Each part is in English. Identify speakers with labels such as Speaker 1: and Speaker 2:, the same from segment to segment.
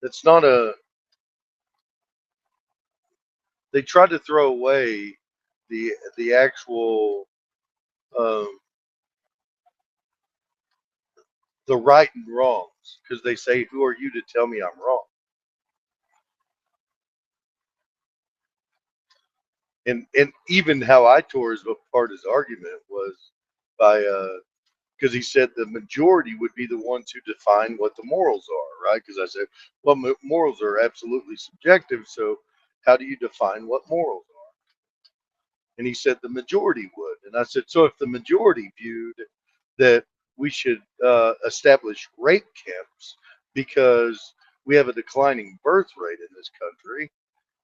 Speaker 1: It's not a. They try to throw away the actual um, the right and wrongs because they say, "Who are you to tell me I'm wrong?" And even how I tore his apart his argument was by because he said the majority would be the ones who define what the morals are, right? Because I said, well, morals are absolutely subjective, so how do you define what morals are? And he said the majority would, and I said, so if the majority viewed that we should establish rape camps because we have a declining birth rate in this country,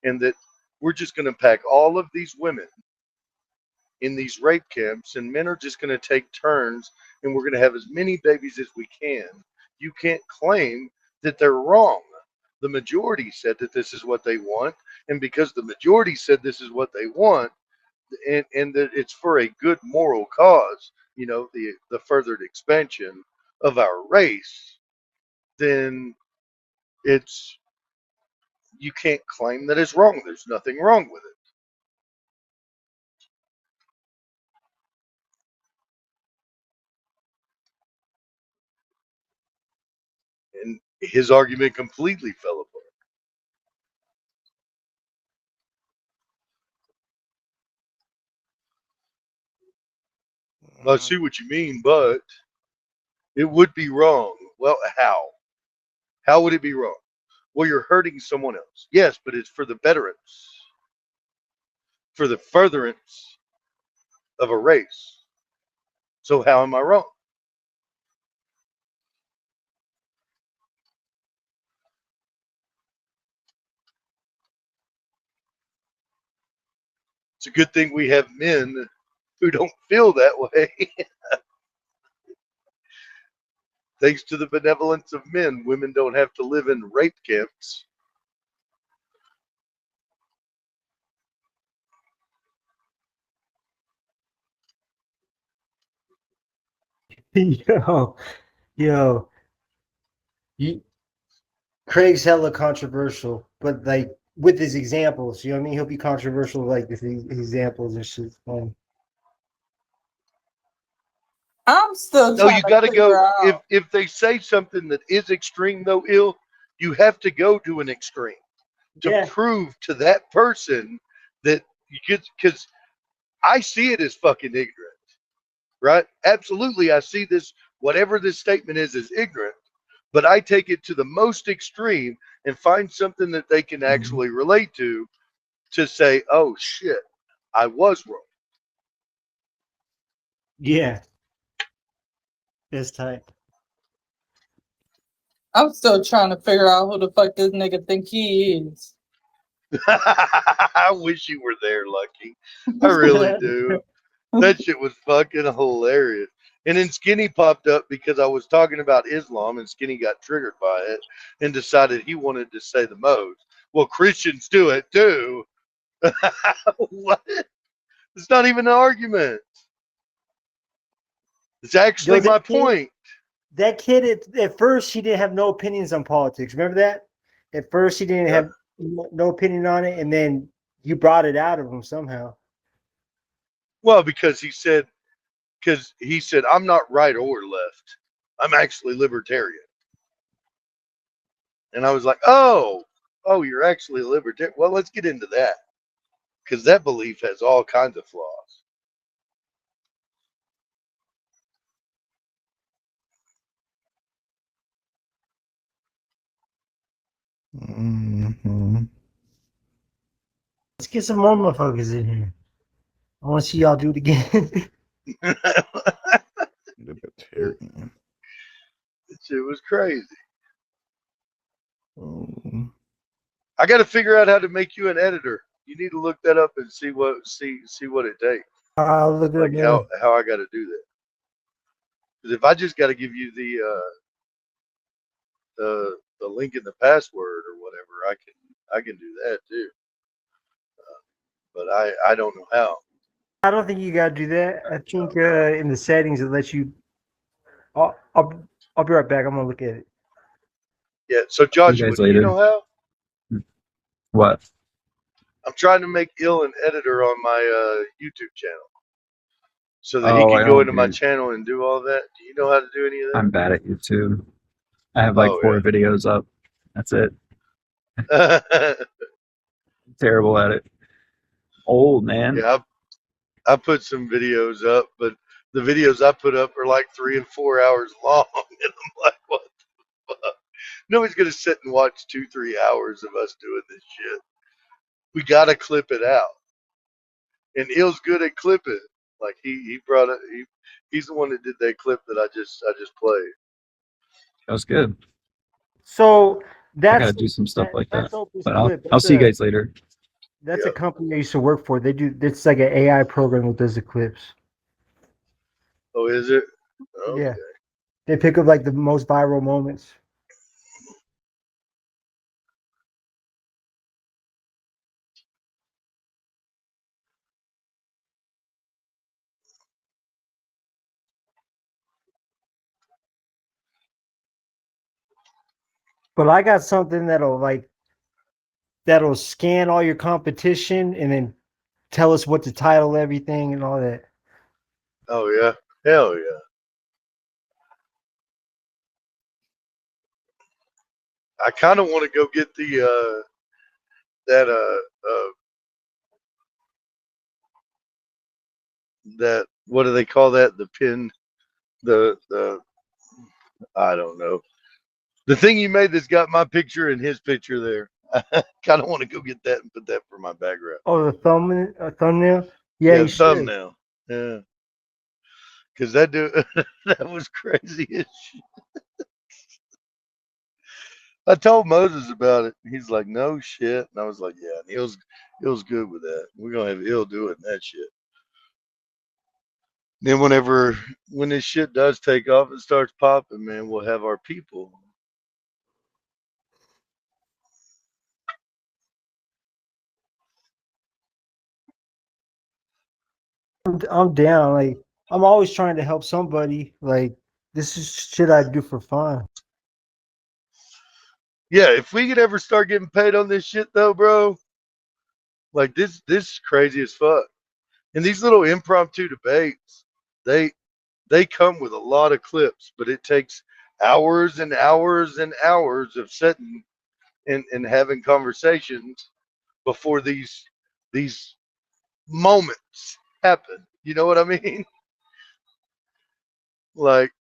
Speaker 1: and that we're just going to pack all of these women in these rape camps, and men are just going to take turns, and we're going to have as many babies as we can. You can't claim that they're wrong. The majority said that this is what they want, and because the majority said this is what they want, and that it's for a good moral cause, the furthered expansion of our race, then it's you can't claim that it's wrong. There's nothing wrong with it. And his argument completely fell apart. I see what you mean, but it would be wrong. Well, how? How would it be wrong? Well, you're hurting someone else. Yes, but it's for the betterance, for the furtherance of a race. So how am I wrong? It's a good thing we have men who don't feel that way. Thanks to the benevolence of men, women don't have to live in rape camps.
Speaker 2: Yo, yo, you, Craig's hella controversial, but like with his examples, you know what I mean? He'll be controversial like with his examples and shit.
Speaker 3: I'm still
Speaker 1: No,
Speaker 3: trying
Speaker 1: you
Speaker 3: to
Speaker 1: got to
Speaker 3: figure
Speaker 1: go. If
Speaker 3: out.
Speaker 1: if they say something that is extreme, though ill, you have to go to an extreme to
Speaker 2: Yeah.
Speaker 1: prove to that person that you get. Because I see it as fucking ignorant, right? Absolutely, I see this. Whatever this statement is ignorant. But I take it to the most extreme and find something that they can actually relate to say, "Oh shit, I was wrong."
Speaker 2: Yeah. It's tight.
Speaker 3: I'm still trying to figure out who the fuck this nigga think he is.
Speaker 1: I wish you were there, Lucky. I really do. That shit was fucking hilarious. And then Skinny popped up because I was talking about Islam, and Skinny got triggered by it and decided he wanted to say the most. Well, Christians do it too. What? It's not even an argument. It's actually
Speaker 2: Yo,
Speaker 1: my point.
Speaker 2: that kid at first he didn't have no opinions on politics. Remember that? At first he didn't
Speaker 1: Yeah.
Speaker 2: have no opinion on it, and then you brought it out of him somehow.
Speaker 1: Well, because he said, I'm not right or left. I'm actually libertarian. And I was like, oh, you're actually a libertarian. Well, let's get into that because that belief has all kinds of flaws.
Speaker 2: Mm-hmm. Let's get some more motherfuckers in here. I want to see y'all do it again.
Speaker 4: Libertarian.
Speaker 1: That shit was crazy.
Speaker 4: Oh.
Speaker 1: I got to figure out how to make you an editor. You need to look that up and see what it takes.
Speaker 2: I'll look it
Speaker 1: Like
Speaker 2: up.
Speaker 1: how I got to do that. Because if I just got to give you the link and the password or whatever, I can do that too. But I don't know how.
Speaker 2: I don't think you gotta do that. I think in the settings it lets you. I'll, I'll, I'll be right back. I'm gonna look at it.
Speaker 1: Yeah. So
Speaker 4: See you
Speaker 1: Joshua,
Speaker 4: guys
Speaker 1: do you
Speaker 4: later.
Speaker 1: know how?
Speaker 4: What?
Speaker 1: I'm trying to make Ill an editor on my YouTube channel so that he
Speaker 4: Oh,
Speaker 1: can
Speaker 4: I
Speaker 1: go
Speaker 4: don't
Speaker 1: into my
Speaker 4: do.
Speaker 1: channel and do all that. Do you know how to do any of
Speaker 4: I'm bad at YouTube. I have like
Speaker 1: that?
Speaker 4: 4 videos up. That's it.
Speaker 1: Oh yeah.
Speaker 4: Terrible at it. Old man.
Speaker 1: Yeah, I put some videos up, but the videos I put up are like 3 and 4 hours long, and I'm like, what the fuck? Nobody's gonna sit and watch 2, 3 hours of us doing this shit. We gotta clip it out, and Ill's good at clipping. Like he brought it. He's the one that did that clip that I just played.
Speaker 4: That was good.
Speaker 2: So
Speaker 4: I gotta
Speaker 2: that's
Speaker 4: do some stuff like that.
Speaker 2: that's Opus
Speaker 4: But
Speaker 2: Clip.
Speaker 4: I'll see you guys later.
Speaker 2: That's a
Speaker 1: Yeah.
Speaker 2: company I used to work for. They do. It's like an AI program that does the clips.
Speaker 1: Oh, is it?
Speaker 2: Yeah,
Speaker 1: Okay.
Speaker 2: they pick up like the most viral moments. But I got something that'll scan all your competition and then tell us what to title everything and all that.
Speaker 1: Oh yeah. Hell yeah. I kind of want to go get the that that what do they call that? The pin, the I don't know. The thing you made that's got my picture and his picture there. I kind of want to go get that and put that for my background.
Speaker 2: Oh, the thumbnail. Yeah,
Speaker 1: Yeah,
Speaker 2: you
Speaker 1: the
Speaker 2: should.
Speaker 1: thumbnail. Yeah, because that dude, that was crazy as shit. I told Moses about it. He's like, no shit. And I was like, yeah, and Ill's good with that. We're gonna have Ill doing that shit. Then when this shit does take off and starts popping, man, we'll have our people.
Speaker 2: I'm down. Like I'm always trying to help somebody. Like this is shit I do for fun.
Speaker 1: Yeah, if we could ever start getting paid on this shit though, bro, like this is crazy as fuck. And these little impromptu debates, they they come with a lot of clips, but it takes hours and hours and hours of sitting and having conversations before these moments happen. You know what I mean? Like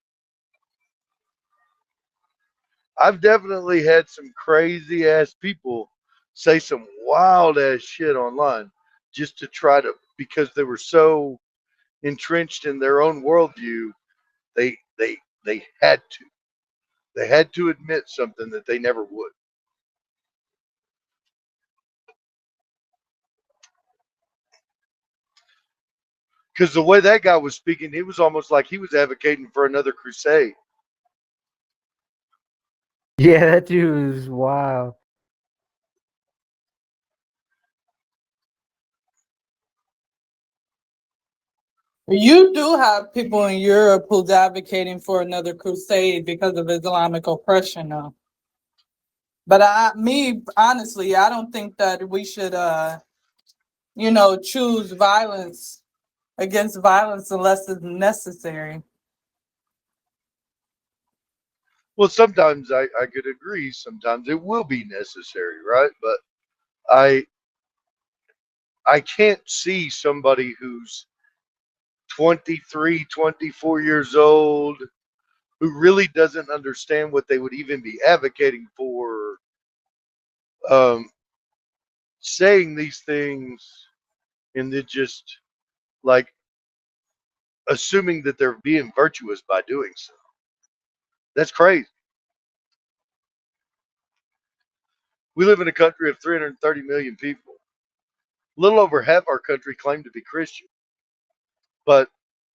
Speaker 1: I've definitely had some crazy ass people say some wild ass shit online just to try to because they were so entrenched in their own worldview, they they they had to. They had to admit something that they never would. Because the way that guy was speaking, it was almost like he was advocating for another crusade.
Speaker 2: Yeah, that dude is wild.
Speaker 3: You do have people in Europe who's advocating for another crusade because of Islamic oppression now. But honestly, I don't think that we should, choose violence against violence unless it's necessary.
Speaker 1: Well, sometimes I could agree. Sometimes it will be necessary, right? But I I can't see somebody who's 23, 24 years old who really doesn't understand what they would even be advocating for, um, saying these things and then just like assuming that they're being virtuous by doing so. That's crazy. We live in a country of 330 million people. A little over half our country claim to be Christian, but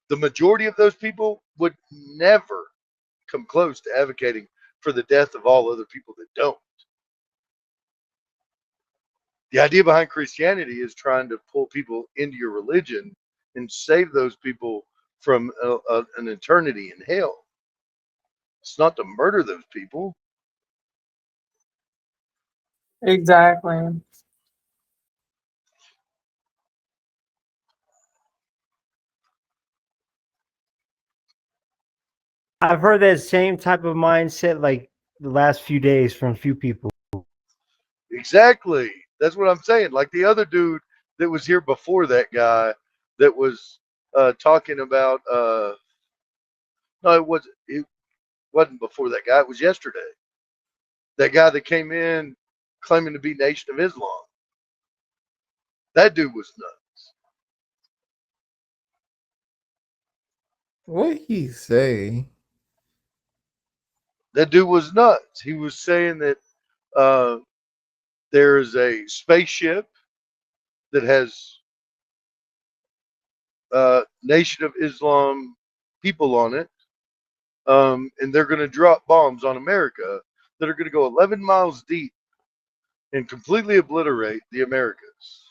Speaker 1: the majority of those people would never come close to advocating for the death of all other people that don't. The idea behind Christianity is trying to pull people into your religion and save those people from an eternity in hell. It's not to murder those people.
Speaker 3: Exactly.
Speaker 2: I've heard that same type of mindset like the last few days from a few people.
Speaker 1: Exactly. That's what I'm saying. Like the other dude that was here before that guy that was talking about. No, it wasn't before that guy. It was yesterday. That guy that came in claiming to be Nation of Islam. That dude was nuts.
Speaker 5: What he say?
Speaker 1: That dude was nuts. He was saying that uh, there is a spaceship that has Nation of Islam people on it, and they're going to drop bombs on America that are going to go 11 miles deep and completely obliterate the Americas.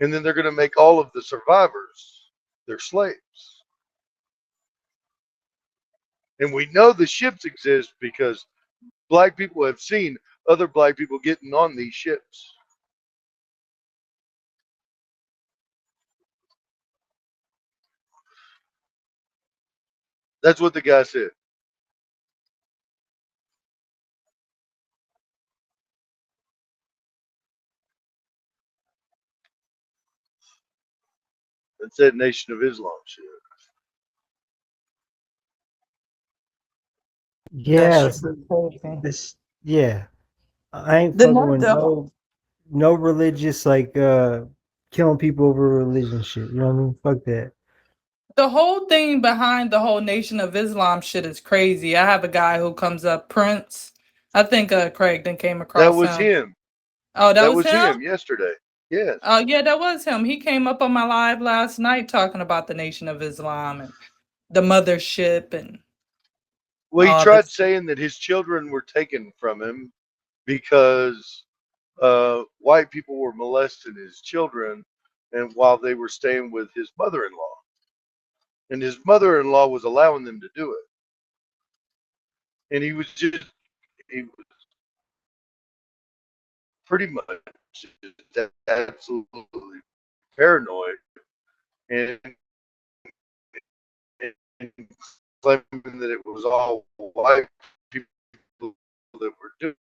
Speaker 1: And then they're going to make all of the survivors their slaves. And we know the ships exist because black people have seen other black people getting on these ships. That's what the guy said. That said Nation of Islam shit.
Speaker 3: That
Speaker 2: Yeah,
Speaker 3: shit was crazy.
Speaker 2: this yeah. I ain't
Speaker 3: The
Speaker 2: fucking
Speaker 3: not
Speaker 2: with
Speaker 3: the
Speaker 2: no religious like killing people over religion shit. You know what I mean? Fuck that.
Speaker 3: the whole thing behind the whole Nation of Islam shit is crazy. I have a guy who comes up, Prince. I think Craig then came
Speaker 1: That
Speaker 3: across
Speaker 1: was
Speaker 3: him.
Speaker 1: him.
Speaker 3: Oh, that
Speaker 1: That
Speaker 3: was
Speaker 1: was
Speaker 3: him?
Speaker 1: him yesterday. Yes.
Speaker 3: Oh, yeah, that was him. He came up on my live last night talking about the Nation of Islam and the mothership and
Speaker 1: Well, he
Speaker 3: all
Speaker 1: tried
Speaker 3: this.
Speaker 1: saying that his children were taken from him because white people were molesting his children, and while they were staying with his mother-in-law, and his mother-in-law was allowing them to do it, and he was pretty much just absolutely paranoid and, and claiming that it was all white people that were doing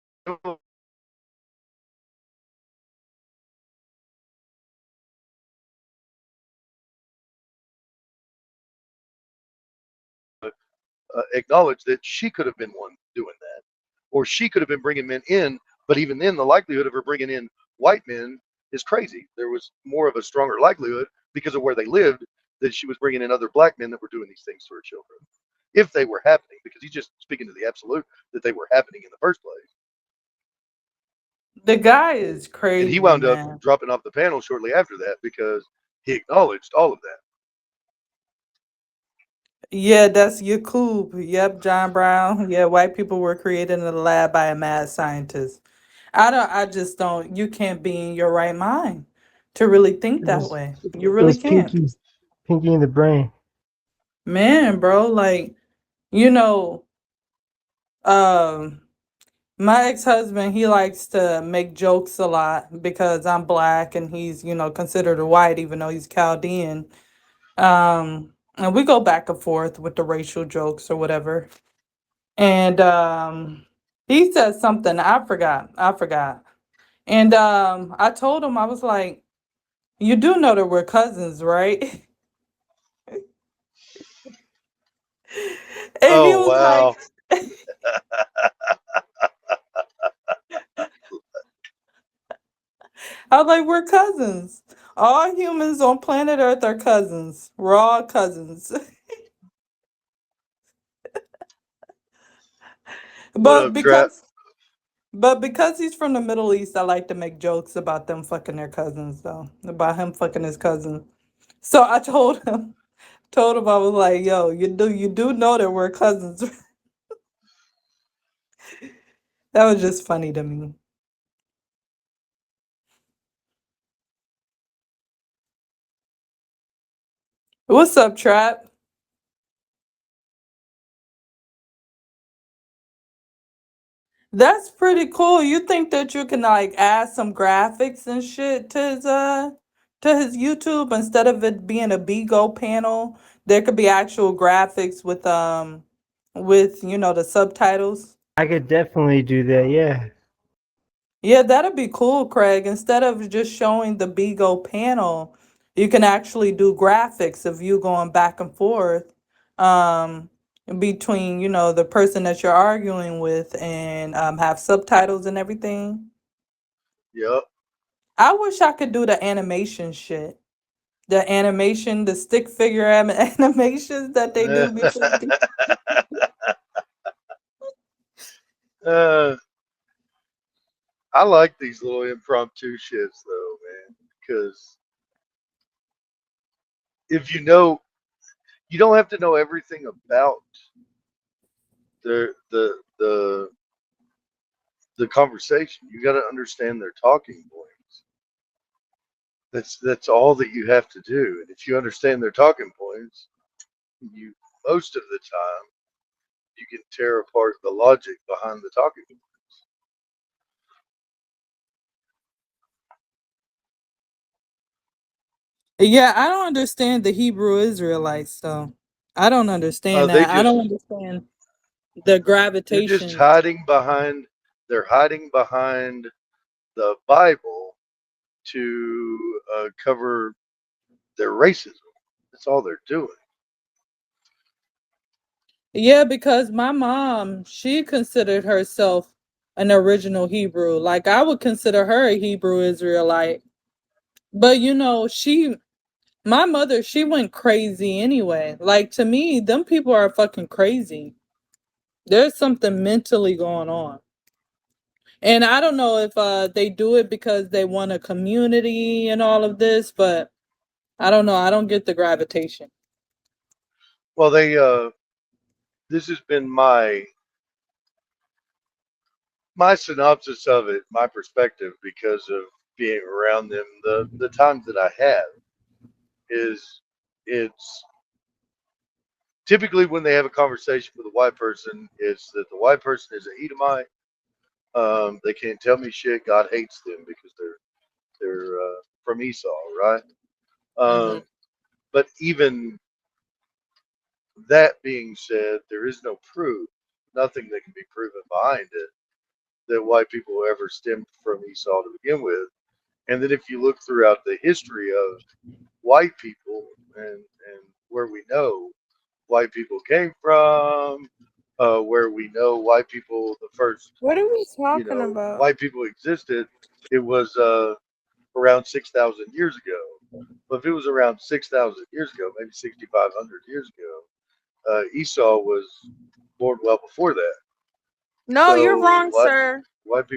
Speaker 1: acknowledge that she could have been one doing that, or she could have been bringing men in. But even then, the likelihood of her bringing in white men is crazy. There was more of a stronger likelihood because of where they lived that she was bringing in other black men that were doing these things to her children, if they were happening. Because he's just speaking to the absolute that they were happening in the first place.
Speaker 3: The guy is
Speaker 1: And he
Speaker 3: crazy,
Speaker 1: wound up
Speaker 3: man.
Speaker 1: dropping off the panel shortly after that because he acknowledged all of that.
Speaker 3: Yeah, that's Yakub. Yep, John Brown. Yeah, white people were created in a lab by a mad scientist. I just don't, you can't be in your right mind to really think
Speaker 2: It
Speaker 3: that
Speaker 2: was
Speaker 3: way. You
Speaker 2: it
Speaker 3: really
Speaker 2: was
Speaker 3: can't.
Speaker 2: pinky in the brain.
Speaker 3: Man, bro, like, you know, um, my ex-husband, he likes to make jokes a lot because I'm black and he's, considered a white even though he's Chaldean. And we go back and forth with the racial jokes or whatever. And he said something, I forgot. And I told him, I was like, you do know that we're cousins, right? And he
Speaker 1: Oh
Speaker 3: was
Speaker 1: wow!
Speaker 3: like, I was like, we're cousins. All humans on planet Earth are cousins. We're all cousins.
Speaker 1: What
Speaker 3: But
Speaker 1: up, Trap?
Speaker 3: because but because he's from the Middle East, I like to make jokes about them fucking their cousins though. About him fucking his cousin. So I told him I was like, yo, you do know that we're cousins. That was just funny to me. What's up, Trap? That's pretty cool. You think that you can like add some graphics and shit to his YouTube instead of it being a Bigo panel? There could be actual graphics with the subtitles.
Speaker 2: I could definitely do that. Yeah.
Speaker 3: Yeah, that'd be cool, Craig. Instead of just showing the Bigo panel, you can actually do graphics of you going back and forth um between, the person that you're arguing with and have subtitles and everything.
Speaker 1: Yep.
Speaker 3: I wish I could do the animation shit. The animation, the stick figure animations that they do between.
Speaker 1: uh, I like these little impromptu shits though, man, because if you don't have to know everything about the the the the conversation. You got to understand their talking points. That's all that you have to do. And if you understand their talking points, you most of the time you can tear apart the logic behind the talking points.
Speaker 3: Yeah, I don't understand the Hebrew Israelites, so I don't understand
Speaker 1: They
Speaker 3: that. I don't
Speaker 1: just
Speaker 3: understand the
Speaker 1: they're just
Speaker 3: gravitation.
Speaker 1: hiding behind the Bible to cover their racism. That's all they're doing.
Speaker 3: Yeah, because my mom, she considered herself an original Hebrew. Like I would consider her a Hebrew Israelite. But my mother, she went crazy anyway. Like to me, them people are fucking crazy. There's something mentally going on. And I don't know if they do it because they want a community and all of this, but I don't know. I don't get the gravitation.
Speaker 1: Well, this has been my synopsis of it, my perspective, because of being around them, the times that I have, is it's typically when they have a conversation with a white person, it's that the white person is an Edomite. They can't tell me shit. God hates them because they're from Esau, right?
Speaker 3: Hmm.
Speaker 1: Um, but even that being said, there is no proof, nothing that can be proven behind it that white people ever stemmed from Esau to begin with. And then if you look throughout the history of white people and where we know white people came from, where we know white people, the first,
Speaker 6: What are we talking about?
Speaker 1: white people existed, it was around 6,000 years ago. But if it was around 6,000 years ago, maybe 6,500 years ago, Esau was born well before that.
Speaker 6: No, you're
Speaker 1: So
Speaker 6: wrong, sir.
Speaker 1: white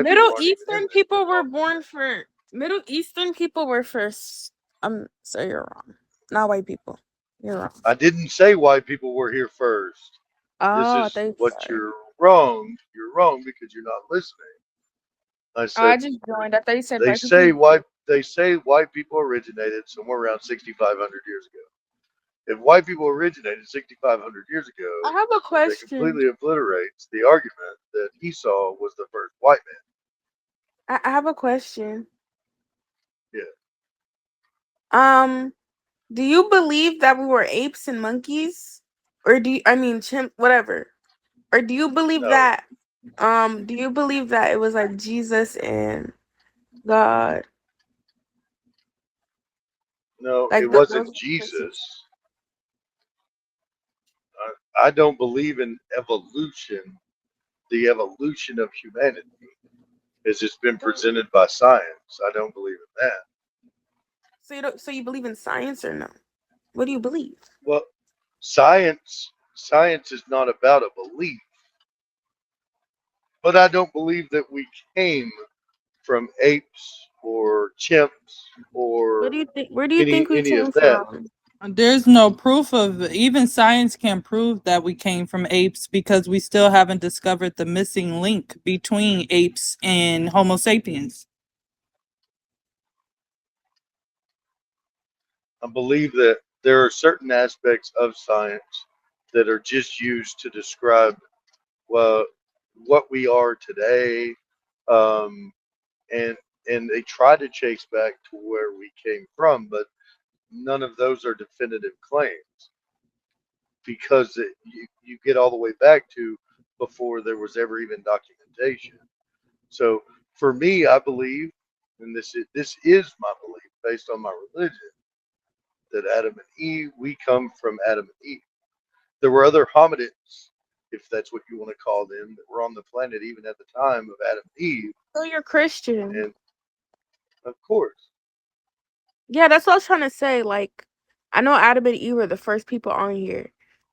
Speaker 1: people aren't even in that. They're called.
Speaker 6: Middle Eastern people were first. So you're wrong. Not white people. You're wrong.
Speaker 1: I didn't say white people were here first. This
Speaker 6: Oh, I
Speaker 1: is
Speaker 6: thought you
Speaker 1: what
Speaker 6: said.
Speaker 1: you're wrong. You're wrong because you're not listening. I
Speaker 6: Oh, I
Speaker 1: said
Speaker 6: just joined. I thought you said
Speaker 1: they
Speaker 6: white
Speaker 1: say
Speaker 6: people.
Speaker 1: white people originated somewhere around 6,500 years ago. If white people originated 6,500 years
Speaker 6: I
Speaker 1: ago,
Speaker 6: have a
Speaker 1: that
Speaker 6: question.
Speaker 1: completely obliterates the argument that Esau was the first white
Speaker 6: I have a question.
Speaker 1: man.
Speaker 6: Um, do you believe that we were apes and monkeys, or I mean, chimp, whatever, or do you believe
Speaker 1: No,
Speaker 6: that? Do you believe that it was like Jesus and God,
Speaker 1: no, it
Speaker 6: like those
Speaker 1: wasn't
Speaker 6: persons?
Speaker 1: Jesus. I don't believe in evolution, the evolution of humanity, as it's been presented by science. I don't believe in that.
Speaker 6: So you don't. So you believe in science or no? What do you believe?
Speaker 1: Well, science is not about a belief, but I don't believe that we came from apes or chimps
Speaker 6: What
Speaker 1: or
Speaker 6: do you think? Where do you think we
Speaker 1: any of
Speaker 6: came
Speaker 1: that.
Speaker 6: from?
Speaker 3: There's no proof of even science can prove that we came from apes because we still haven't discovered the missing link between apes and Homo sapiens.
Speaker 1: I believe that there are certain aspects of science that are just used to describe, well, what we are today, um, and they try to chase back to where we came from, but none of those are definitive claims because you get all the way back to before there was ever even documentation. So for me, I believe, and this is my belief based on my religion, that Adam and Eve, we come from Adam and Eve. There were other hominids, if that's what you want to call them, that were on the planet even at the time of Adam and Eve.
Speaker 6: So you're Christian.
Speaker 1: And of course.
Speaker 6: Yeah, that's what I was trying to say. Like, I know Adam and Eve were the first people on here.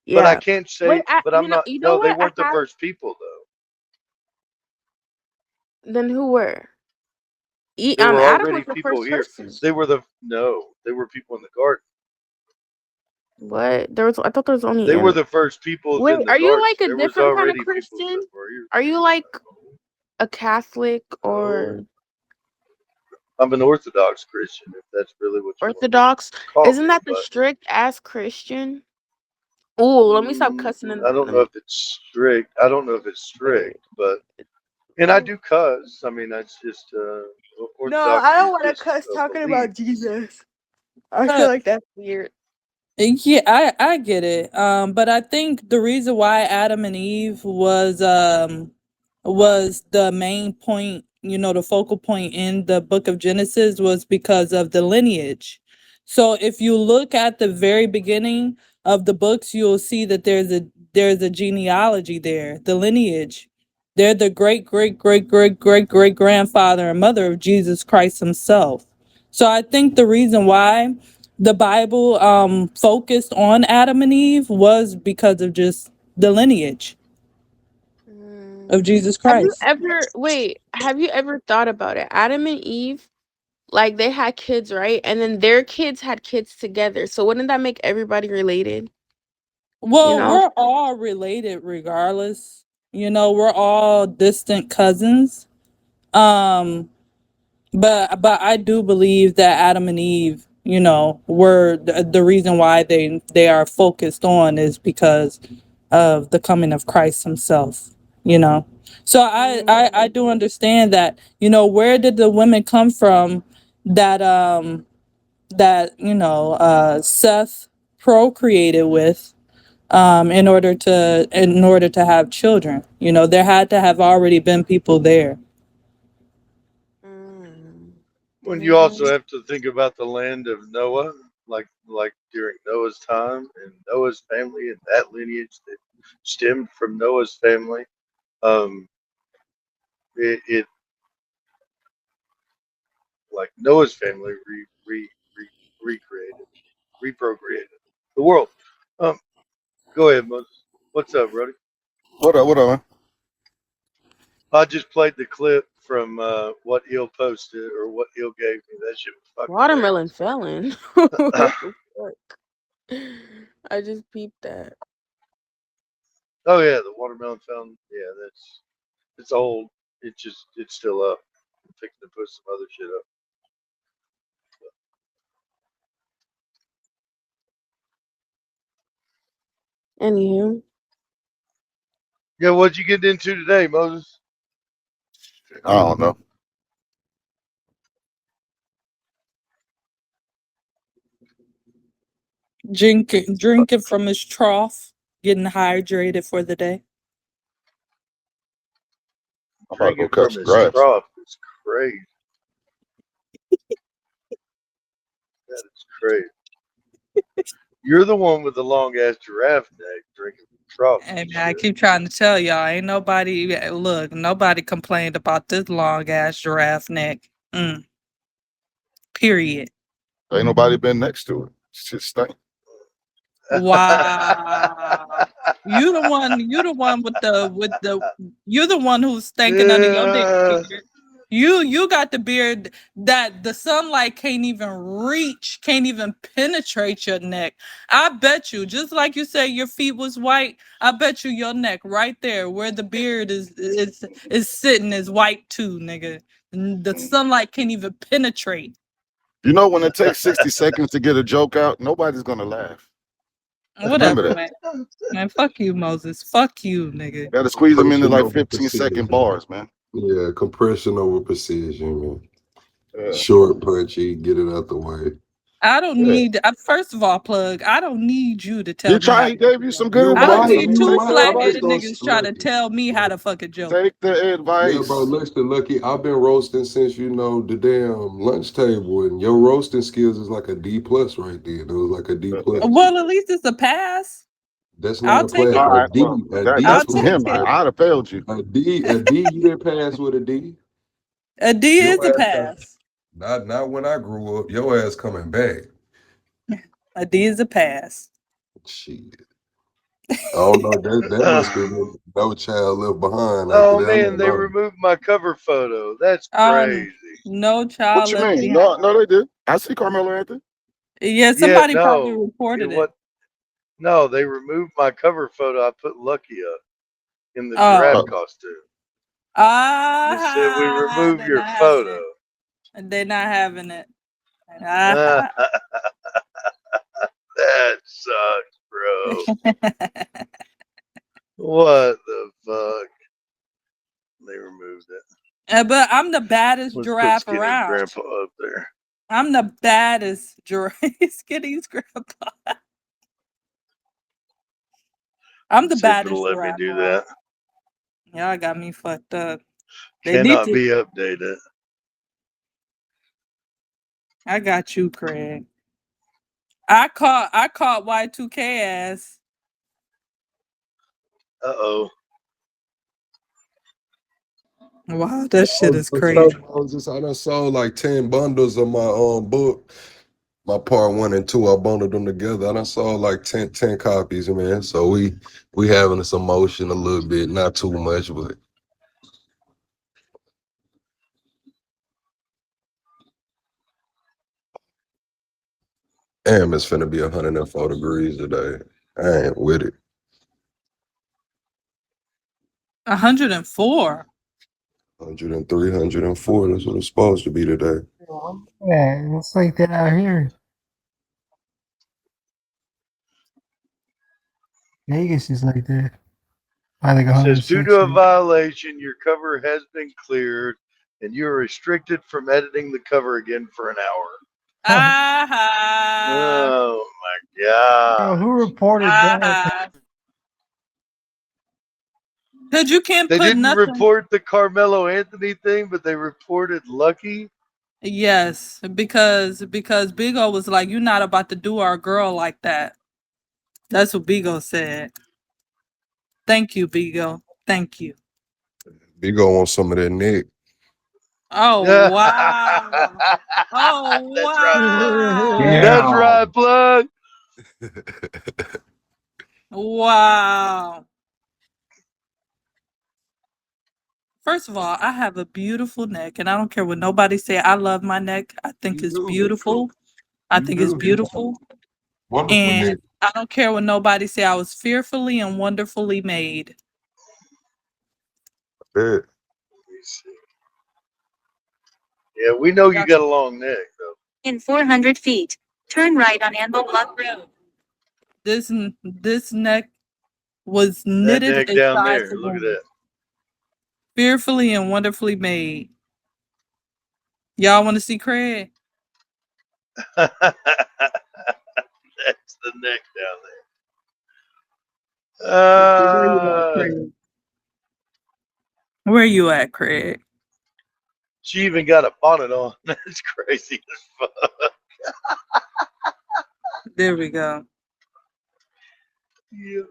Speaker 1: But I
Speaker 6: Yeah.
Speaker 1: can't
Speaker 6: Wait,
Speaker 1: say, but I'm not,
Speaker 6: you know
Speaker 1: no, they
Speaker 6: what?
Speaker 1: weren't the first people, though.
Speaker 6: Then who were?
Speaker 1: There were
Speaker 6: Adam was
Speaker 1: already
Speaker 6: the
Speaker 1: people
Speaker 6: first
Speaker 1: here.
Speaker 6: person.
Speaker 1: They were they were people in the garden.
Speaker 6: What? I thought there was only.
Speaker 1: They were the first peoples
Speaker 6: Wait,
Speaker 1: in the
Speaker 6: are you
Speaker 1: garden.
Speaker 6: like a
Speaker 1: There was
Speaker 6: different kind of
Speaker 1: already peoples
Speaker 6: Christian?
Speaker 1: that were here.
Speaker 6: Are you like a Catholic or
Speaker 1: I'm an Orthodox Christian, if that's really what you want
Speaker 6: Orthodox?
Speaker 1: to call
Speaker 6: Isn't
Speaker 1: me.
Speaker 6: that the
Speaker 1: But
Speaker 6: strict ass Christian? Ooh, let me stop cussing.
Speaker 1: I don't know if it's strict. I don't know if it's strict, but and I do cuss. I mean, that's just
Speaker 6: No,
Speaker 1: Orthodoxy
Speaker 6: I don't
Speaker 1: is
Speaker 6: want to
Speaker 1: just
Speaker 6: cuss
Speaker 1: a
Speaker 6: talking
Speaker 1: belief.
Speaker 6: about Jesus. I feel like that's weird.
Speaker 3: Yeah, I get it. But I think the reason why Adam and Eve was the main point, the focal point in the book of Genesis was because of the lineage. So if you look at the very beginning of the books, you'll see that there's a genealogy there, the lineage. They're the great great great great great great grandfather and mother of Jesus Christ himself. So I think the reason why the Bible focused on Adam and Eve was because of just the lineage of Jesus Christ.
Speaker 6: Have you ever thought about it? Adam and Eve, like they had kids, right? And then their kids had kids together. So wouldn't that make everybody related?
Speaker 3: Well, we're all related regardless. We're all distant cousins. Um, but I do believe that Adam and Eve, were the reason why they are focused on is because of the coming of Christ himself, you know. So I do understand that, where did the women come from that Seth procreated with in order to have children. There had to have already been people there.
Speaker 1: When you also have to think about the land of Noah, like during Noah's time and Noah's family and that lineage that stemmed from Noah's family. It like Noah's family recreated, reprocreated the world. Go ahead, Moses. What's up, Brody?
Speaker 7: What up, man?
Speaker 1: I just played the clip from what Il posted or what Il gave me. That shit was fucking
Speaker 6: Watermelon felon. What the fuck? I just peeped that.
Speaker 1: Oh yeah, the watermelon fountain. Yeah, it's old. It's still up. I'm fixing to put some other shit up.
Speaker 6: Anywho.
Speaker 1: Yeah, what'd you get into today, Moses?
Speaker 7: I don't know.
Speaker 3: Drinking from his trough, getting hydrated for the day.
Speaker 7: I'm about to go
Speaker 1: Drinking
Speaker 7: cut
Speaker 1: from
Speaker 7: some
Speaker 1: his
Speaker 7: grass.
Speaker 1: trough is crazy. That is crazy. You're the one with the long ass giraffe neck drinking from trough.
Speaker 3: And I keep trying to tell y'all, ain't nobody nobody complained about this long ass giraffe neck. Period.
Speaker 7: Ain't nobody been next to it. Shit stink.
Speaker 3: Wow. You the one with the you're the one who's stinking under your damn beard. You got the beard that the sunlight can't even penetrate your neck. I bet you, just like you say your feet was white, I bet you your neck right there where the beard is sitting is white too, nigga. The sunlight can't even penetrate.
Speaker 7: You know, when it takes 60 seconds to get a joke out, nobody's gonna laugh.
Speaker 3: Whatever,
Speaker 7: that.
Speaker 3: man. Man, fuck you, Moses. Fuck you, nigga.
Speaker 7: Gotta squeeze them into
Speaker 5: Compression
Speaker 7: like
Speaker 5: over
Speaker 7: 15-second
Speaker 5: precision.
Speaker 7: bars, man.
Speaker 5: Yeah, compression over precision, man.
Speaker 7: Yeah.
Speaker 5: Short, punchy, get it out the way.
Speaker 3: I don't
Speaker 7: Yeah.
Speaker 3: need. First of all, plug. I don't need you to tell
Speaker 7: You
Speaker 3: me how
Speaker 7: try.
Speaker 3: to
Speaker 7: He gave you some good
Speaker 3: I don't
Speaker 7: advice. I
Speaker 3: need
Speaker 7: mean,
Speaker 3: two
Speaker 7: take the
Speaker 3: flat
Speaker 5: I'm
Speaker 3: headed
Speaker 7: advice.
Speaker 5: just
Speaker 3: niggas trying to
Speaker 5: lucky.
Speaker 3: tell me how to fucking joke.
Speaker 7: Take the
Speaker 5: Yeah,
Speaker 7: advice.
Speaker 5: bro, listen, Lucky, I've been roasting since, the damn lunch table, and your roasting skills is like a D plus right there. It was like a D plus.
Speaker 3: Well, at least it's a pass.
Speaker 5: That's not
Speaker 3: I'll
Speaker 5: a
Speaker 3: take
Speaker 5: play.
Speaker 3: it.
Speaker 7: All
Speaker 5: A
Speaker 7: right.
Speaker 5: D,
Speaker 7: Well,
Speaker 5: a D
Speaker 3: I'll
Speaker 7: that's for
Speaker 5: plus.
Speaker 3: take
Speaker 7: him.
Speaker 3: it.
Speaker 7: I'd have failed you.
Speaker 5: A D, you didn't pass with a D.
Speaker 3: A D is
Speaker 5: Your
Speaker 3: a
Speaker 5: ass
Speaker 3: pass.
Speaker 5: not when I grew up. Your ass coming back.
Speaker 3: A D is a pass.
Speaker 5: Shit. Oh no, that must be No Child Left Behind.
Speaker 1: Oh
Speaker 5: After that, I
Speaker 1: man,
Speaker 5: don't
Speaker 1: they
Speaker 5: know.
Speaker 1: removed my cover photo. That's
Speaker 3: Um,
Speaker 1: crazy.
Speaker 3: no
Speaker 7: What
Speaker 3: child
Speaker 7: you
Speaker 3: left
Speaker 7: mean?
Speaker 3: behind.
Speaker 7: No, they did. I see Carmelo Anthony.
Speaker 3: Yeah,
Speaker 1: Yeah,
Speaker 3: somebody probably
Speaker 1: no.
Speaker 3: reported it.
Speaker 1: What? No, they removed my cover photo. I put Lucky up in the giraffe
Speaker 3: Oh.
Speaker 1: costume. They said we remove
Speaker 3: They're
Speaker 1: your
Speaker 3: not having
Speaker 1: photo.
Speaker 3: it. They're not having it.
Speaker 1: That sucks, bro. What the fuck? They removed it.
Speaker 3: But I'm the baddest
Speaker 1: Let's put
Speaker 3: giraffe
Speaker 1: Skinny
Speaker 3: around.
Speaker 1: Grandpa up there.
Speaker 3: I'm the baddest giraffe. Skinny's grandpa. I'm the
Speaker 1: Let's see if it'll
Speaker 3: baddest
Speaker 1: let me
Speaker 3: giraffe
Speaker 1: do
Speaker 3: around.
Speaker 1: that.
Speaker 3: Y'all got me fucked up. They need
Speaker 1: Cannot
Speaker 3: to.
Speaker 1: be updated.
Speaker 3: I got you, Craig. I caught Y2K ass.
Speaker 1: Uh-oh.
Speaker 3: Wow, that shit is crazy.
Speaker 5: I done sold like 10 bundles of my book. My part 1 and 2, I bundled them together. I done sold like 10 copies, man. So we having some motion a little bit, not too much, but damn, it's finna be 104 degrees today. I ain't with it.
Speaker 3: 104.
Speaker 5: 103, 104, that's what it's supposed to be today.
Speaker 2: Yeah, it's like that out here. Vegas is like that. I think
Speaker 1: It says, due
Speaker 2: 106.
Speaker 1: to a violation, your cover has been cleared and you are restricted from editing the cover again for an hour. Oh my god.
Speaker 2: Bro, who reported that?
Speaker 3: Because you can't
Speaker 1: They
Speaker 3: put
Speaker 1: didn't
Speaker 3: nothing.
Speaker 1: report the Carmelo Anthony thing, but they reported Lucky.
Speaker 3: Yes, because Big O was like, "You're not about to do our girl like that." That's what Big O said. Thank you, Big O. Thank you.
Speaker 5: Big O want some of that Nick.
Speaker 3: Oh wow! Oh
Speaker 1: That's
Speaker 3: wow!
Speaker 1: right. That's right, plug.
Speaker 3: Wow! First of all, I have a beautiful neck, and I don't care what nobody say. I love my neck. I think it's beautiful. I think it's beautiful.
Speaker 5: Wonderful
Speaker 3: And
Speaker 5: Nick.
Speaker 3: I don't care what nobody say. I was fearfully and wonderfully made.
Speaker 5: Yeah.
Speaker 1: Yeah, we know you got a long neck, though.
Speaker 8: In 400 feet, turn right on Anvil Bluff Road.
Speaker 3: This neck was
Speaker 1: That
Speaker 3: knitted
Speaker 1: neck
Speaker 3: and
Speaker 1: down
Speaker 3: sized
Speaker 1: there. Look at that.
Speaker 3: fearfully and wonderfully made. Y'all want to see Craig?
Speaker 1: That's the neck down there.
Speaker 3: Where you at, Craig?
Speaker 1: She even got a bonnet on. That's crazy as fuck.
Speaker 3: There we go.
Speaker 1: Yeah.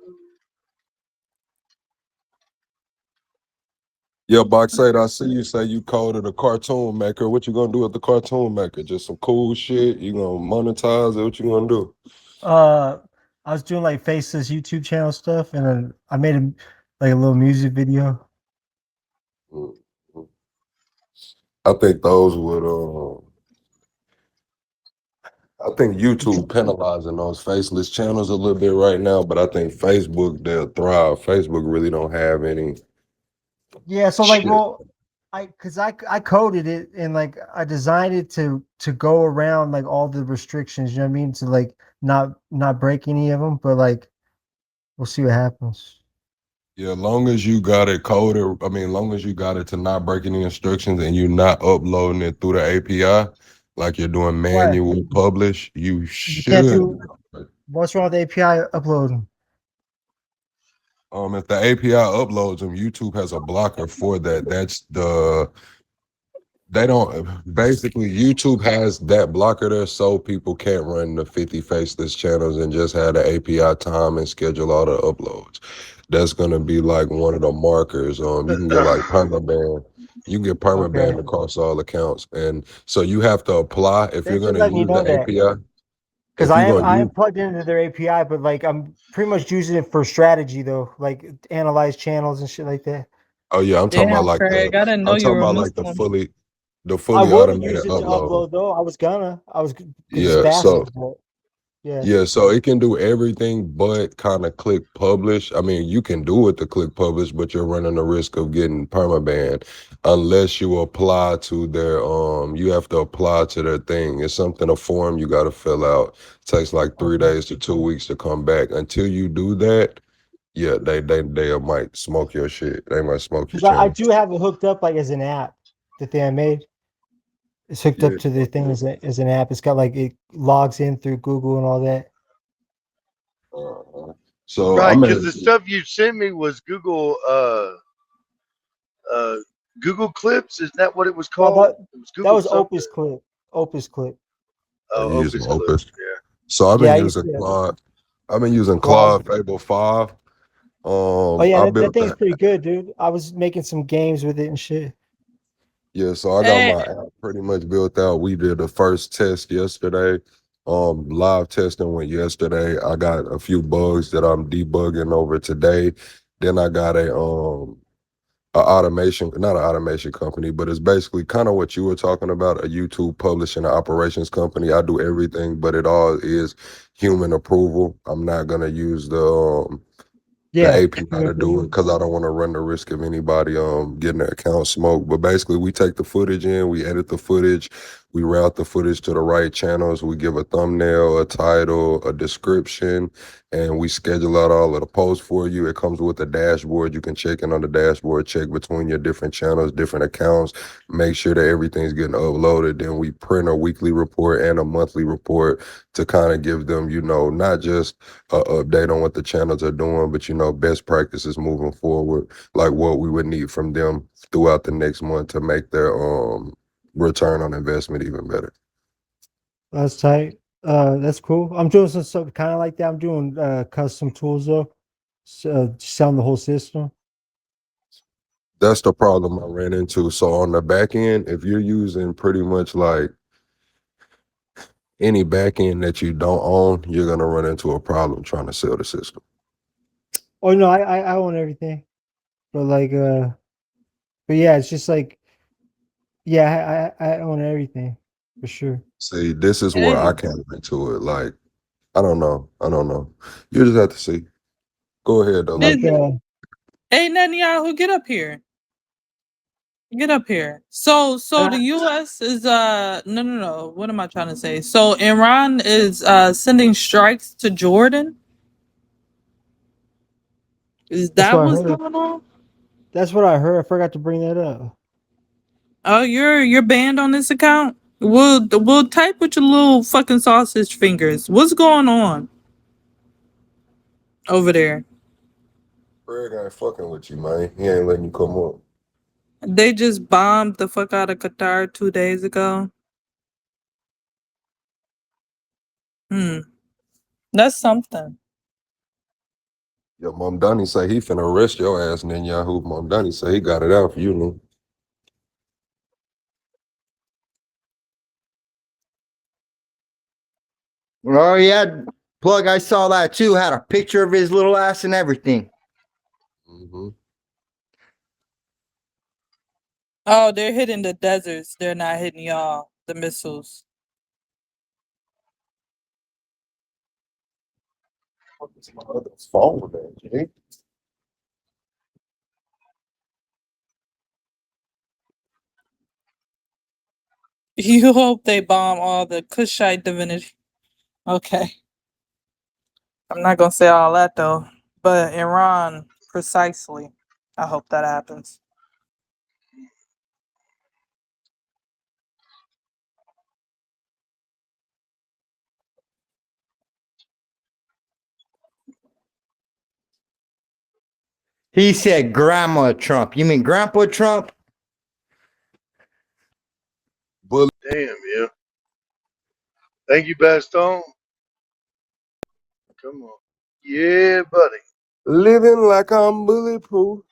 Speaker 5: Yo, Boxade, I see you say you called it a cartoon maker. What you gonna do with the cartoon maker? Just some cool shit? You gonna monetize it? What you gonna do?
Speaker 2: I was doing like Faceless YouTube channel stuff, and then I made like a little music video.
Speaker 5: I think those would. I think YouTube penalizing those faceless channels a little bit right now, but I think Facebook they'll thrive. Facebook really don't have any.
Speaker 2: Yeah, so like,
Speaker 5: shit.
Speaker 2: well, I coded it and like I designed it to go around like all the restrictions. You know what I mean? To like not break any of them, but like we'll see what happens.
Speaker 5: Yeah, long as you got it coded, I mean, long as you got it to not break any instructions and you're not uploading it through the API, like you're doing
Speaker 2: Why?
Speaker 5: manual publish, you
Speaker 2: You can't
Speaker 5: should.
Speaker 2: do what's wrong with the API uploading?
Speaker 5: If the API uploads them, YouTube has a blocker for that. They don't basically YouTube has that blocker there so people can't run the 50 faceless channels and just have the API time and schedule all the uploads. That's gonna be like one of the markers. You can get like permaban. You can get
Speaker 2: Okay.
Speaker 5: permaban across all accounts. And so you have to apply if you're
Speaker 2: Thanks for
Speaker 5: gonna
Speaker 2: letting me
Speaker 5: use the
Speaker 2: know that.
Speaker 5: API.
Speaker 2: Because
Speaker 5: If you're gonna
Speaker 2: I
Speaker 5: use
Speaker 2: am plugged into their API, but like I'm pretty much using it for strategy though, like analyze channels and shit like that.
Speaker 5: oh yeah, I'm talking about
Speaker 3: Damn,
Speaker 5: like the
Speaker 3: Craig, I didn't know
Speaker 5: I'm
Speaker 3: you
Speaker 5: talking
Speaker 3: were a
Speaker 5: about like
Speaker 3: Muslim.
Speaker 5: the
Speaker 2: I
Speaker 5: fully
Speaker 2: would use
Speaker 5: automated
Speaker 2: it to
Speaker 5: upload.
Speaker 2: upload though. I was because it's
Speaker 5: Yeah,
Speaker 2: faster.
Speaker 5: so
Speaker 2: But yeah.
Speaker 5: yeah, so it can do everything but kind of click publish. I mean, you can do it to click publish, but you're running the risk of getting permabanned unless you apply to their you have to apply to their thing. It's something a form you got to fill out. Takes like 3
Speaker 2: Okay.
Speaker 5: days to 2 weeks to come back. Until you do that, yeah, they might smoke your shit. They might smoke your
Speaker 2: Because I
Speaker 5: channel.
Speaker 2: do have it hooked up like as an app. The thing I made. It's hooked
Speaker 5: Yeah.
Speaker 2: up to the thing as an app. It's got like it logs in through Google and all that.
Speaker 5: So
Speaker 1: Right,
Speaker 5: I'm
Speaker 1: because
Speaker 5: in.
Speaker 1: the stuff you sent me was uh, Google Clips. Is that what it was
Speaker 2: No,
Speaker 1: called? It was
Speaker 2: that
Speaker 1: Google
Speaker 2: was
Speaker 1: something.
Speaker 2: Opus Clip. Opus Clip.
Speaker 5: You using
Speaker 1: Opus
Speaker 5: Opus?
Speaker 1: Clips. Yeah.
Speaker 5: So I've
Speaker 2: Yeah,
Speaker 5: been
Speaker 2: I used
Speaker 5: using
Speaker 2: to
Speaker 5: Claude. I've been using
Speaker 2: Claude.
Speaker 5: Claude Fable 5.
Speaker 2: Oh yeah,
Speaker 5: I
Speaker 2: that
Speaker 5: built
Speaker 2: thing's
Speaker 5: that.
Speaker 2: pretty good, dude. I was making some games with it and shit.
Speaker 5: Yeah, so I got
Speaker 3: Hey,
Speaker 5: my app pretty much built out. We did the first test yesterday. Live testing went yesterday. I got a few bugs that I'm debugging over today. Then I got a automation, not an automation company, but it's basically kind of what you were talking about, a YouTube publishing and operations company. I do everything, but it all is human approval. I'm not gonna use the
Speaker 2: Yeah.
Speaker 5: API to do it because I don't want to run the risk of anybody getting their account smoked. But basically, we take the footage in, we edit the footage, we route the footage to the right channels, we give a thumbnail, a title, a description, and we schedule out all of the posts for you. It comes with a dashboard. You can check in on the dashboard, check between your different channels, different accounts, make sure that everything's getting uploaded. Then we print a weekly report and a monthly report to kind of give them, not just update on what the channels are doing, but best practices moving forward, like what we would need from them throughout the next month to make their return on investment even better.
Speaker 2: That's tight. That's cool. I'm doing some stuff kind of like that. I'm doing custom tools though. So selling the whole system.
Speaker 5: That's the problem I ran into. So on the back end, if you're using pretty much like any back end that you don't own, you're gonna run into a problem trying to sell the system.
Speaker 2: Oh no, I own everything. But like but yeah, it's just like yeah, I own everything for sure.
Speaker 5: See, this is where I
Speaker 3: hey,
Speaker 5: came into it. Like, I don't know. You just have to see. Go ahead though.
Speaker 2: Like
Speaker 3: did, hey, Netanyahu, get up here. Get up here. So the US is no. What am I trying to say? So Iran is sending strikes to Jordan. Is
Speaker 2: that's
Speaker 3: that
Speaker 2: what I
Speaker 3: what's
Speaker 2: heard.
Speaker 3: going on?
Speaker 2: That's what I heard. I forgot to bring that up.
Speaker 3: Oh, you're banned on this account? We'll type with your little fucking sausage fingers. What's going on over there?
Speaker 5: Greg ain't fucking with you, man. He ain't letting you come up.
Speaker 3: They just bombed the fuck out of Qatar 2 days ago. That's something.
Speaker 5: Yo, Mom Donnie say he finna arrest your ass, Netanyahu. Mom Donnie say he got it out for you, man.
Speaker 9: Oh yeah, plug. I saw that too. Had a picture of his little ass and everything.
Speaker 5: Mm-hmm.
Speaker 3: Oh, they're hitting the deserts. They're not hitting y'all. The missiles.
Speaker 5: What's my other phone, man? Jay?
Speaker 3: You hope they bomb all the Kushite divinity. Okay. I'm not gonna say all that though. But Iran, precisely. I hope that happens.
Speaker 9: He said Grandma Trump. You mean Grandpa Trump?
Speaker 5: Bully.
Speaker 1: Damn, yeah. Thank you, Baston. Come on. Yeah, buddy.
Speaker 5: Living like I'm bulletproof.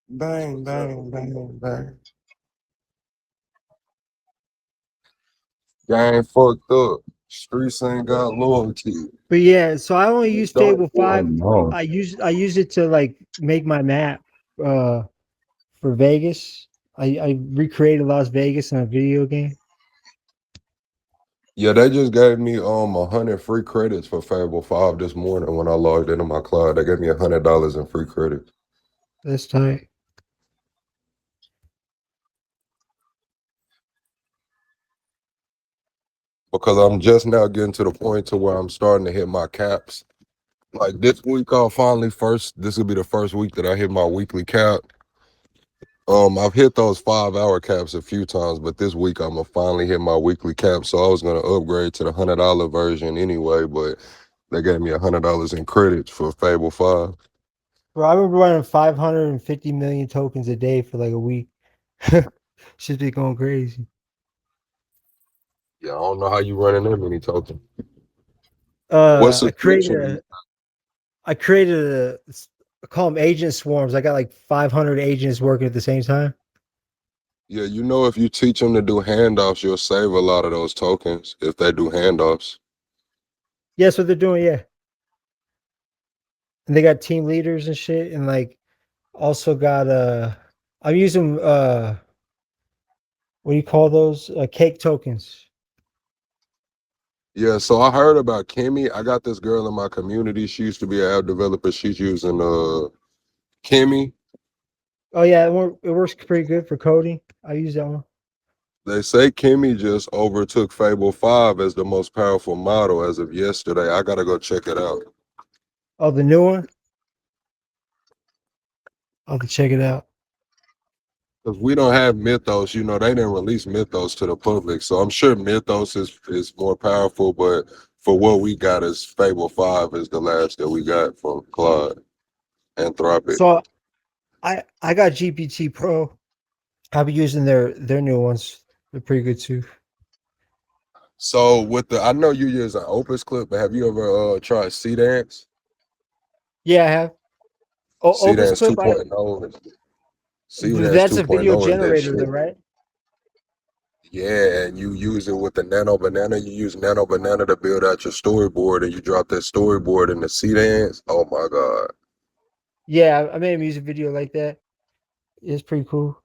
Speaker 5: Bang, bang, bang, bang. Gang fucked up. Streets ain't got loyalty.
Speaker 2: But yeah, so I only use
Speaker 5: Don't
Speaker 2: Fable
Speaker 5: want
Speaker 2: 5.
Speaker 9: no.
Speaker 2: I use it to like make my map for Vegas. I recreated Las Vegas in a video game.
Speaker 5: Yeah, they just gave me 100 free credits for Fable 5 this morning when I logged into my cloud. They gave me $100 in free credits.
Speaker 2: That's tight.
Speaker 5: Because I'm just now getting to the point to where I'm starting to hit my caps. Like this week, this will be the first week that I hit my weekly cap. I've hit those 5-hour caps a few times, but this week I'm gonna finally hit my weekly cap. So I was gonna upgrade to the $100 version anyway, but they gave me $100 in credits for Fable 5.
Speaker 2: Bro, I remember running 550 million tokens a day for like a week. Should be going crazy.
Speaker 5: Yeah, I don't know how you running that many tokens. What subscription?
Speaker 2: I call them agent swarms. I got like 500 agents working at the same time.
Speaker 5: Yeah, you know, if you teach them to do handoffs, you'll save a lot of those tokens if they do handoffs.
Speaker 2: Yeah, that's what they're doing. Yeah, and they got team leaders and shit, and like also got I'm using what do you call those cake tokens?
Speaker 5: Yeah, so I heard about Kimmy. I got this girl in my community. She used to be an app developer. She's using Kimmy.
Speaker 2: Oh yeah, it works pretty good for coding. I use that one.
Speaker 5: They say Kimmy just overtook Fable 5 as the most powerful model as of yesterday. I gotta go check it out.
Speaker 2: Oh, the new one. I'll have to check it out.
Speaker 5: Because we don't have Mythos, you know, they didn't release Mythos to the public. So I'm sure Mythos is more powerful, but for what we got is Fable 5 is the last that we got from Claude Anthropic.
Speaker 2: So I got GPT Pro. I'll be using their new ones. They're pretty good too.
Speaker 5: So I know you use an Opus Clip, but have you ever tried C-Dance?
Speaker 2: Yeah, I have. Opus
Speaker 5: C-Dance
Speaker 2: Clip.
Speaker 5: 2.0. C-Dance
Speaker 2: That's a video
Speaker 5: 2.0 is that
Speaker 2: generator, though,
Speaker 5: shit.
Speaker 2: right?
Speaker 5: Yeah, and you use it with the Nano Banana. You use Nano Banana to build out your storyboard, and you drop that storyboard in the C-Dance. Oh my God.
Speaker 2: Yeah, I made a music video like that. It's pretty cool.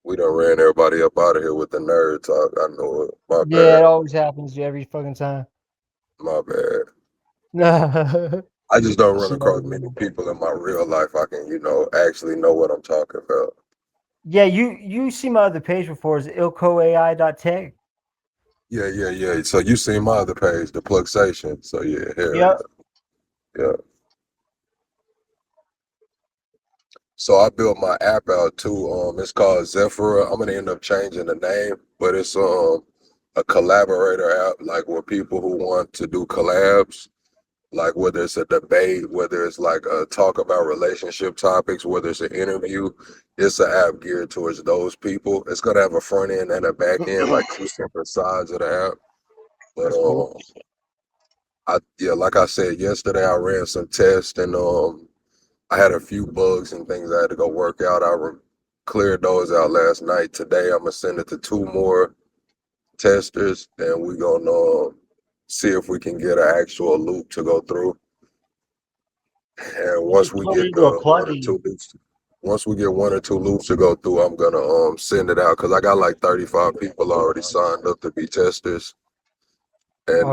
Speaker 5: We done ran everybody up out of here with the nerd talk. I know it. My
Speaker 2: Yeah,
Speaker 5: bad.
Speaker 2: it always happens every fucking time.
Speaker 5: My bad.
Speaker 2: Nah.
Speaker 5: I just don't run
Speaker 2: Shit,
Speaker 5: across many people in my real life I can, actually know what I'm talking about.
Speaker 2: yeah, you see my other page before is ilcoai.tech.
Speaker 5: Yeah. So you seen my other page, the Pluxation. So yeah, hell
Speaker 2: Yep.
Speaker 5: yeah. So I built my app out too. It's called Zephyrah. I'm gonna end up changing the name, but it's a collaborator app, like where people who want to do collabs, like whether it's a debate, whether it's like a talk about relationship topics, whether it's an interview, it's an app geared towards those people. It's gonna have a front end and a back end, like two separate sides of the app. But like I said yesterday, I ran some tests and I had a few bugs and things I had to go work out. Cleared those out last night. Today I'm gonna send it to 2 more testers, and we're gonna see if we can get an actual loop to go through. And once we get once we get 1 or 2 loops to go through, I'm gonna send it out because I got like 35 people already signed up to be testers. And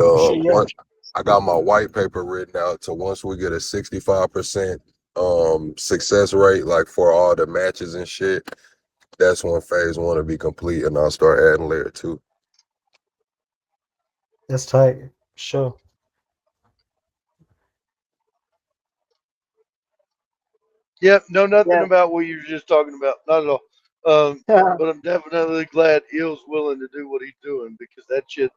Speaker 5: I got my white paper written out to once we get a 65% success rate, like for all the matches and shit, That's when phase 1 will be complete, and I'll start adding layer 2.
Speaker 2: That's tight. Sure.
Speaker 1: Yep, know nothing
Speaker 2: Yeah.
Speaker 1: about what you were just talking about. Not at all. But I'm definitely glad Ill's willing to do what he's doing because that shit,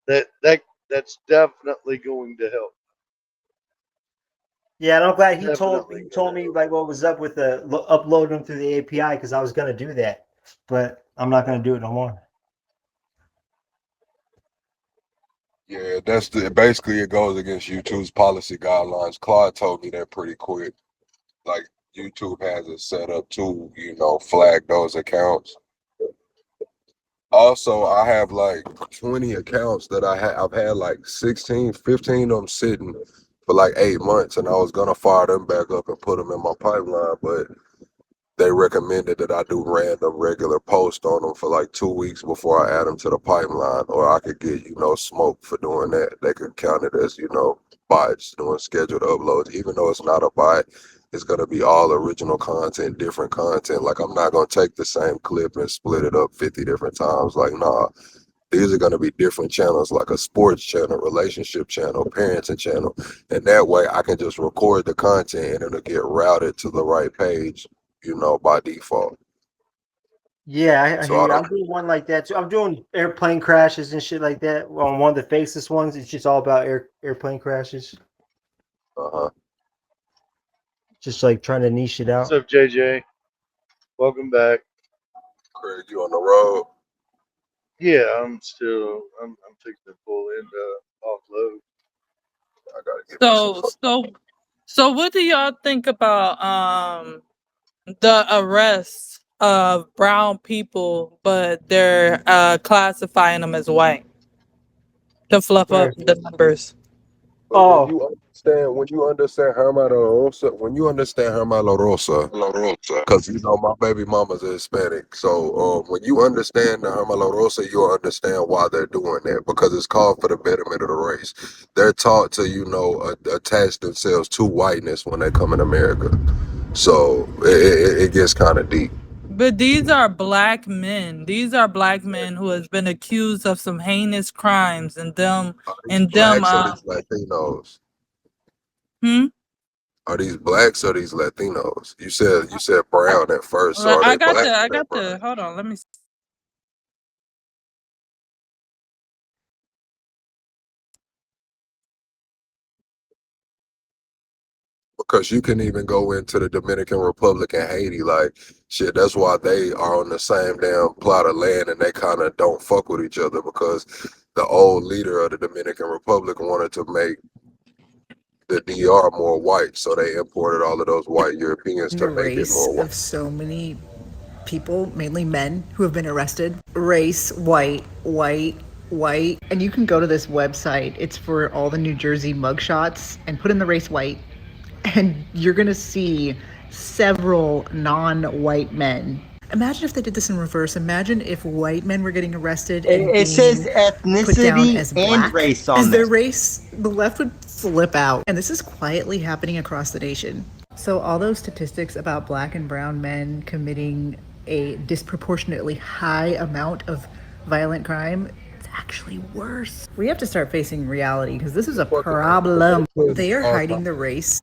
Speaker 1: that's definitely going to help.
Speaker 2: Yeah, and I'm glad he
Speaker 1: Definitely
Speaker 2: told me like what was up with the uploading them through the API because I was gonna do that, but I'm not gonna do it no more.
Speaker 5: Yeah, basically it goes against YouTube's policy guidelines. Claude told me that pretty quick. Like YouTube has it set up to, flag those accounts. Also, I have like 20 accounts that I've had like 16, 15 of them sitting for like 8 months, and I was gonna fire them back up and put them in my pipeline, but they recommended that I do random regular posts on them for like 2 weeks before I add them to the pipeline, or I could get, smoke for doing that. They could count it as, bots doing scheduled uploads, even though it's not a bot. It's gonna be all original content, different content. Like I'm not gonna take the same clip and split it up 50 different times. Like, nah, these are gonna be different channels, like a sports channel, relationship channel, parenting channel. And that way I can just record the content and it'll get routed to the right page, by default.
Speaker 2: Yeah, I
Speaker 5: So
Speaker 2: hear
Speaker 5: I
Speaker 2: you. I'm
Speaker 5: don't.
Speaker 2: doing one like that too. I'm doing airplane crashes and shit like that. On one of the faceless ones, it's just all about airplane crashes.
Speaker 5: Uh-huh.
Speaker 2: Just like trying to niche it
Speaker 1: What's
Speaker 2: out.
Speaker 1: up, JJ? Welcome back.
Speaker 5: Craig, you on the road?
Speaker 1: Yeah, I'm fixing to pull in offload.
Speaker 5: I gotta get me some
Speaker 3: So what do y'all think about the arrests of brown people, but they're classifying them as white to fluff up
Speaker 2: Where?
Speaker 3: the numbers?
Speaker 5: But when
Speaker 2: Oh,
Speaker 5: you understand Hermano Rosa, because my baby mama's a Hispanic. So when you understand the Hermano Rosa, you'll understand why they're doing that, because it's called for the betterment of the race. They're taught to, attach themselves to whiteness when they come in America. So it gets kind of deep.
Speaker 3: But these are black men. These are black men who has been accused of some heinous crimes, and them
Speaker 5: Are these
Speaker 3: and them.
Speaker 5: blacks or these Latinos?
Speaker 3: Hmm.
Speaker 5: Are these blacks or these Latinos? You said brown at first, so are
Speaker 3: I
Speaker 5: they
Speaker 3: got
Speaker 5: black
Speaker 3: the.
Speaker 5: or
Speaker 3: I
Speaker 5: they
Speaker 3: got
Speaker 5: brown?
Speaker 3: the. Hold on. Let me.
Speaker 5: Because you can even go into the Dominican Republic and Haiti, like shit. That's why they are on the same damn plot of land, and they kind of don't fuck with each other, because the old leader of the Dominican Republic wanted to make the DR more white, so they imported all of those white Europeans
Speaker 10: The
Speaker 5: to make it
Speaker 10: race
Speaker 5: more white.
Speaker 10: of so many people, mainly men, who have been arrested. Race, white, white, white. And you can go to this website. It's for all the New Jersey mugshots and put in the race white. And you're going to see several non-white men. Imagine if they did this in reverse. Imagine if white men were getting arrested and
Speaker 9: It says
Speaker 10: being put down
Speaker 9: ethnicity
Speaker 10: as
Speaker 9: and
Speaker 10: black
Speaker 9: race
Speaker 10: as
Speaker 9: on
Speaker 10: their
Speaker 9: this.
Speaker 10: race. The left would flip out. And this is quietly happening across the nation. So all those statistics about black and brown men committing a disproportionately high amount of violent crime, it's actually worse. We have to start facing reality because this is a problem. They are hiding the race.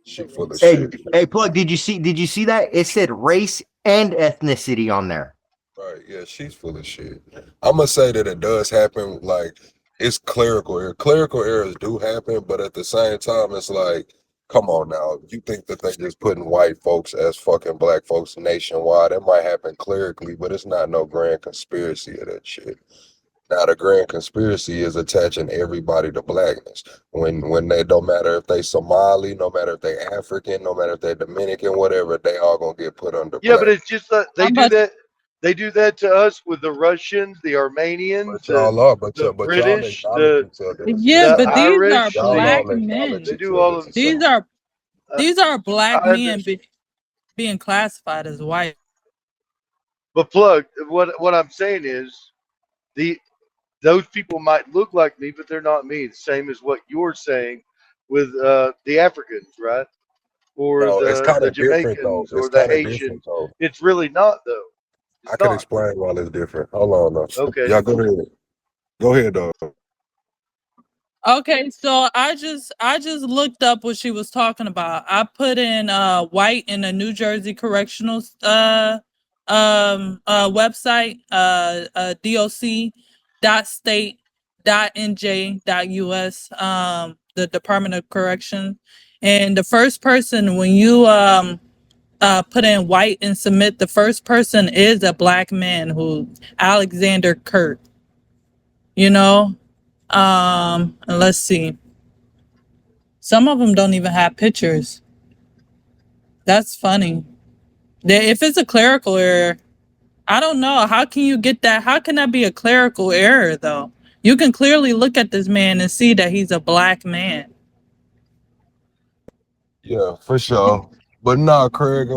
Speaker 5: She full of
Speaker 9: Hey,
Speaker 5: shit.
Speaker 9: hey, Plug, did you see that? It said race and ethnicity on there.
Speaker 5: Right, yeah, she's full of shit. I'm gonna say that it does happen. Like, it's clerical error. Clerical errors do happen, but at the same time, it's like, come on now. You think that they just putting white folks as fucking black folks nationwide? It might happen clerically, but it's not no grand conspiracy of that shit. Now, the grand conspiracy is attaching everybody to blackness. When they don't matter if they Somali, no matter if they African, no matter if they Dominican, whatever, they all gonna get put under
Speaker 1: Yeah, but
Speaker 5: black.
Speaker 1: it's just that
Speaker 3: I'm about.
Speaker 1: they do that to us with the Russians, the Armenians,
Speaker 5: But y'all are,
Speaker 1: the
Speaker 5: but y'all
Speaker 1: British,
Speaker 5: acknowledge each other as
Speaker 3: Yeah,
Speaker 1: the
Speaker 3: but
Speaker 5: society.
Speaker 3: these are
Speaker 1: Irish.
Speaker 5: Y'all
Speaker 3: black
Speaker 5: all
Speaker 3: men.
Speaker 5: acknowledge
Speaker 1: They
Speaker 5: each
Speaker 1: do
Speaker 5: other
Speaker 1: all
Speaker 5: as
Speaker 1: of.
Speaker 3: These
Speaker 5: society.
Speaker 3: are
Speaker 1: Uh,
Speaker 3: these are black
Speaker 1: I
Speaker 3: men
Speaker 1: understand,
Speaker 3: being classified as white.
Speaker 1: but plug. What I'm saying is the those people might look like me, but they're not me. Same as what you're saying with the Africans, right? or
Speaker 5: No, it's kind
Speaker 1: the
Speaker 5: of different though.
Speaker 1: Jamaicans
Speaker 5: It's
Speaker 1: or the
Speaker 5: kind of different
Speaker 1: Haitians.
Speaker 5: though.
Speaker 1: It's really not though.
Speaker 5: I
Speaker 1: It's
Speaker 5: can
Speaker 1: not.
Speaker 5: explain why it's different. Hold on, though.
Speaker 1: Okay.
Speaker 5: Y'all go ahead. Go ahead, though.
Speaker 3: Okay, so I just looked up what she was talking about. I put in white in the New Jersey Correctional website, doc.state.nj.us, the Department of Correction. And the first person, when you put in white and submit, the first person is a black man, who Alexander Kurt, you know. And let's see. Some of them don't even have pictures. That's funny. If it's a clerical error, I don't know. How can you get that? How can that be a clerical error, though? You can clearly look at this man and see that he's a black man.
Speaker 5: Yeah, for sure. But nah, Craig,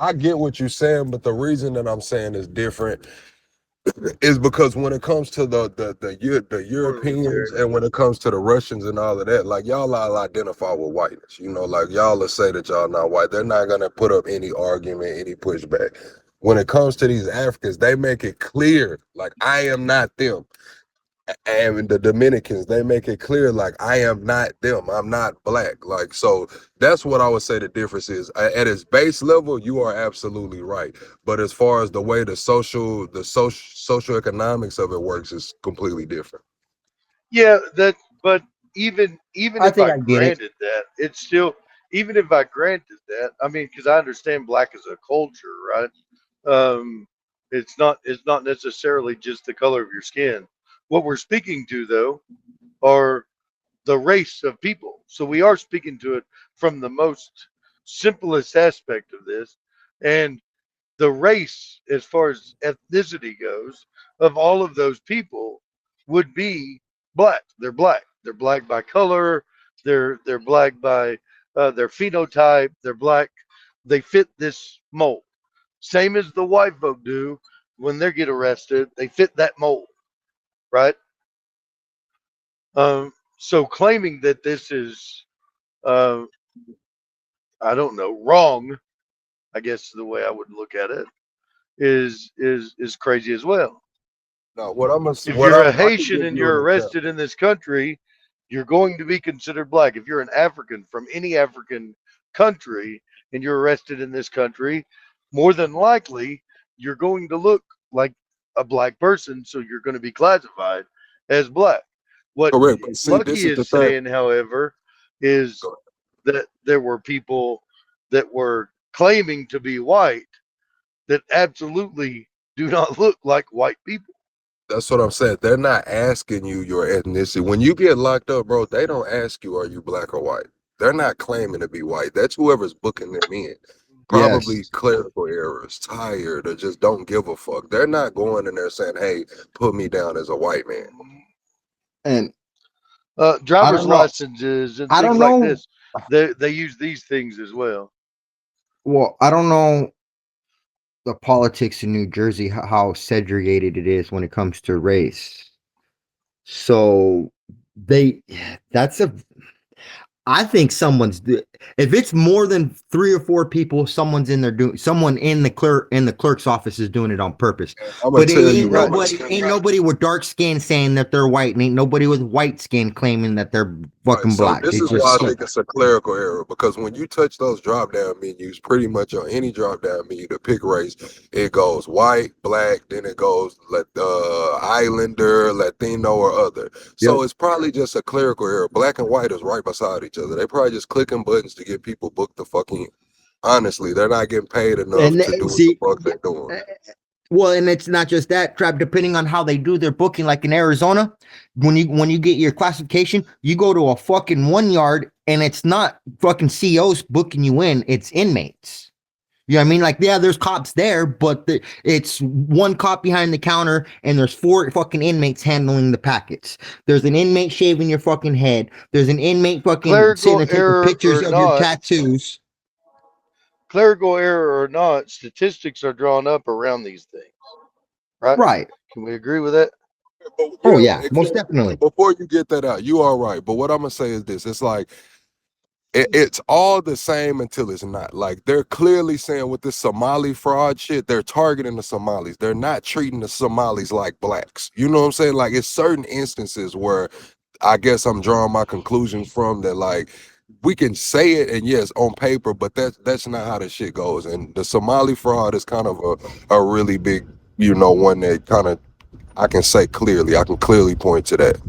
Speaker 5: I get what you're saying, but the reason that I'm saying is different is because when it comes to the Europeans and when it comes to the Russians and all of that, like y'all all identify with whiteness, you know, like y'all will say that y'all not white. They're not gonna put up any argument, any pushback. When it comes to these Africans, they make it clear, like I am not them. And the Dominicans, they make it clear, like I am not them. I'm not black. Like, so that's what I would say the difference is. At its base level, you are absolutely right. But as far as the way the social economics of it works is completely different.
Speaker 1: Yeah, but even
Speaker 9: I
Speaker 1: if
Speaker 9: think
Speaker 1: I
Speaker 9: I get it.
Speaker 1: granted that, it's still, even if I granted that, I mean, because I understand black as a culture, right? Um, it's not necessarily just the color of your skin. What we're speaking to though are the race of people. So we are speaking to it from the most simplest aspect of this, and the race, as far as ethnicity goes, of all of those people would be black. They're black. They're black by color. They're black by their phenotype. They're black. They fit this mold. Same as the white folk do when they get arrested. They fit that mold, right? So claiming that this is, uh, I don't know, wrong. I guess the way I would look at it is crazy as well.
Speaker 5: Now, what I'm gonna,
Speaker 1: If
Speaker 5: what
Speaker 1: you're a
Speaker 5: I can
Speaker 1: Haitian
Speaker 5: give
Speaker 1: and
Speaker 5: you an
Speaker 1: you're arrested
Speaker 5: example.
Speaker 1: in this country, you're going to be considered black. If you're an African from any African country and you're arrested in this country, more than likely you're going to look like a black person, so you're going to be classified as black. What
Speaker 5: Correct, but see, this
Speaker 1: Lucky
Speaker 5: is the
Speaker 1: is
Speaker 5: thing.
Speaker 1: saying, however, is that there were people that were claiming to be white that absolutely do not look like white people.
Speaker 5: That's what I'm saying. They're not asking you your ethnicity. When you get locked up, bro, they don't ask you, are you black or white? They're not claiming to be white. That's whoever's booking them in.
Speaker 9: Yes.
Speaker 5: Probably clerical errors, tired, or just don't give a fuck. They're not going in there saying, hey, put me down as a white man.
Speaker 9: And I
Speaker 1: Driver's
Speaker 9: don't know.
Speaker 1: licenses and
Speaker 9: I
Speaker 1: things
Speaker 9: don't
Speaker 1: like
Speaker 9: know.
Speaker 1: this, they use these things as well.
Speaker 9: Well, I don't know the politics in New Jersey, how segregated it is when it comes to race. So they, that's a, I think if it's more than 3 or 4 people, someone's in there doing, someone in the clerk's office is doing it on purpose.
Speaker 5: I'm gonna
Speaker 9: But it
Speaker 5: tell you,
Speaker 9: ain't nobody with dark skin saying that they're white, and ain't nobody with white skin claiming that they're
Speaker 5: right.
Speaker 9: fucking
Speaker 5: So
Speaker 9: black.
Speaker 5: this
Speaker 9: It's
Speaker 5: is why
Speaker 9: just
Speaker 5: I think it's a clerical error because when you touch those drop down menus, pretty much on any drop down menu to pick race, it goes white, black, then it goes Islander, Latino, or other. So
Speaker 9: yep.
Speaker 5: it's probably just a clerical error. Black and white is right beside each other. They probably just clicking buttons to get people booked the fucking. Honestly, they're not getting paid enough
Speaker 9: And
Speaker 5: to do what the
Speaker 9: see,
Speaker 5: fuck they're doing.
Speaker 9: well, and it's not just that trap. Depending on how they do their booking, like in Arizona, when you get your classification, you go to a fucking 1 yard, and it's not fucking COs booking you in; it's inmates. You know what I mean? Like, yeah, there's cops there, but it's one cop behind the counter, and there's 4 fucking inmates handling the packets. There's an inmate shaving your fucking head. There's an inmate fucking sitting
Speaker 1: Clerical
Speaker 9: there taking
Speaker 1: error
Speaker 9: pictures
Speaker 1: or
Speaker 9: of your
Speaker 1: not,
Speaker 9: tattoos.
Speaker 1: statistics are drawn up around these things, right?
Speaker 9: Right.
Speaker 1: Can we agree with that?
Speaker 5: But
Speaker 9: Oh,
Speaker 5: yeah,
Speaker 9: yeah, most
Speaker 5: exactly.
Speaker 9: definitely.
Speaker 5: Before you get that out, you are right. But what I'm gonna say is this: it's like it's all the same until it's not. Like they're clearly saying with this Somali fraud shit, they're targeting the Somalis. They're not treating the Somalis like blacks. You know what I'm saying? Like it's certain instances where I guess I'm drawing my conclusions from that. Like we can say it and yes on paper, but that's not how the shit goes. And the Somali fraud is kind of a really big, one that kind of I can clearly point to that.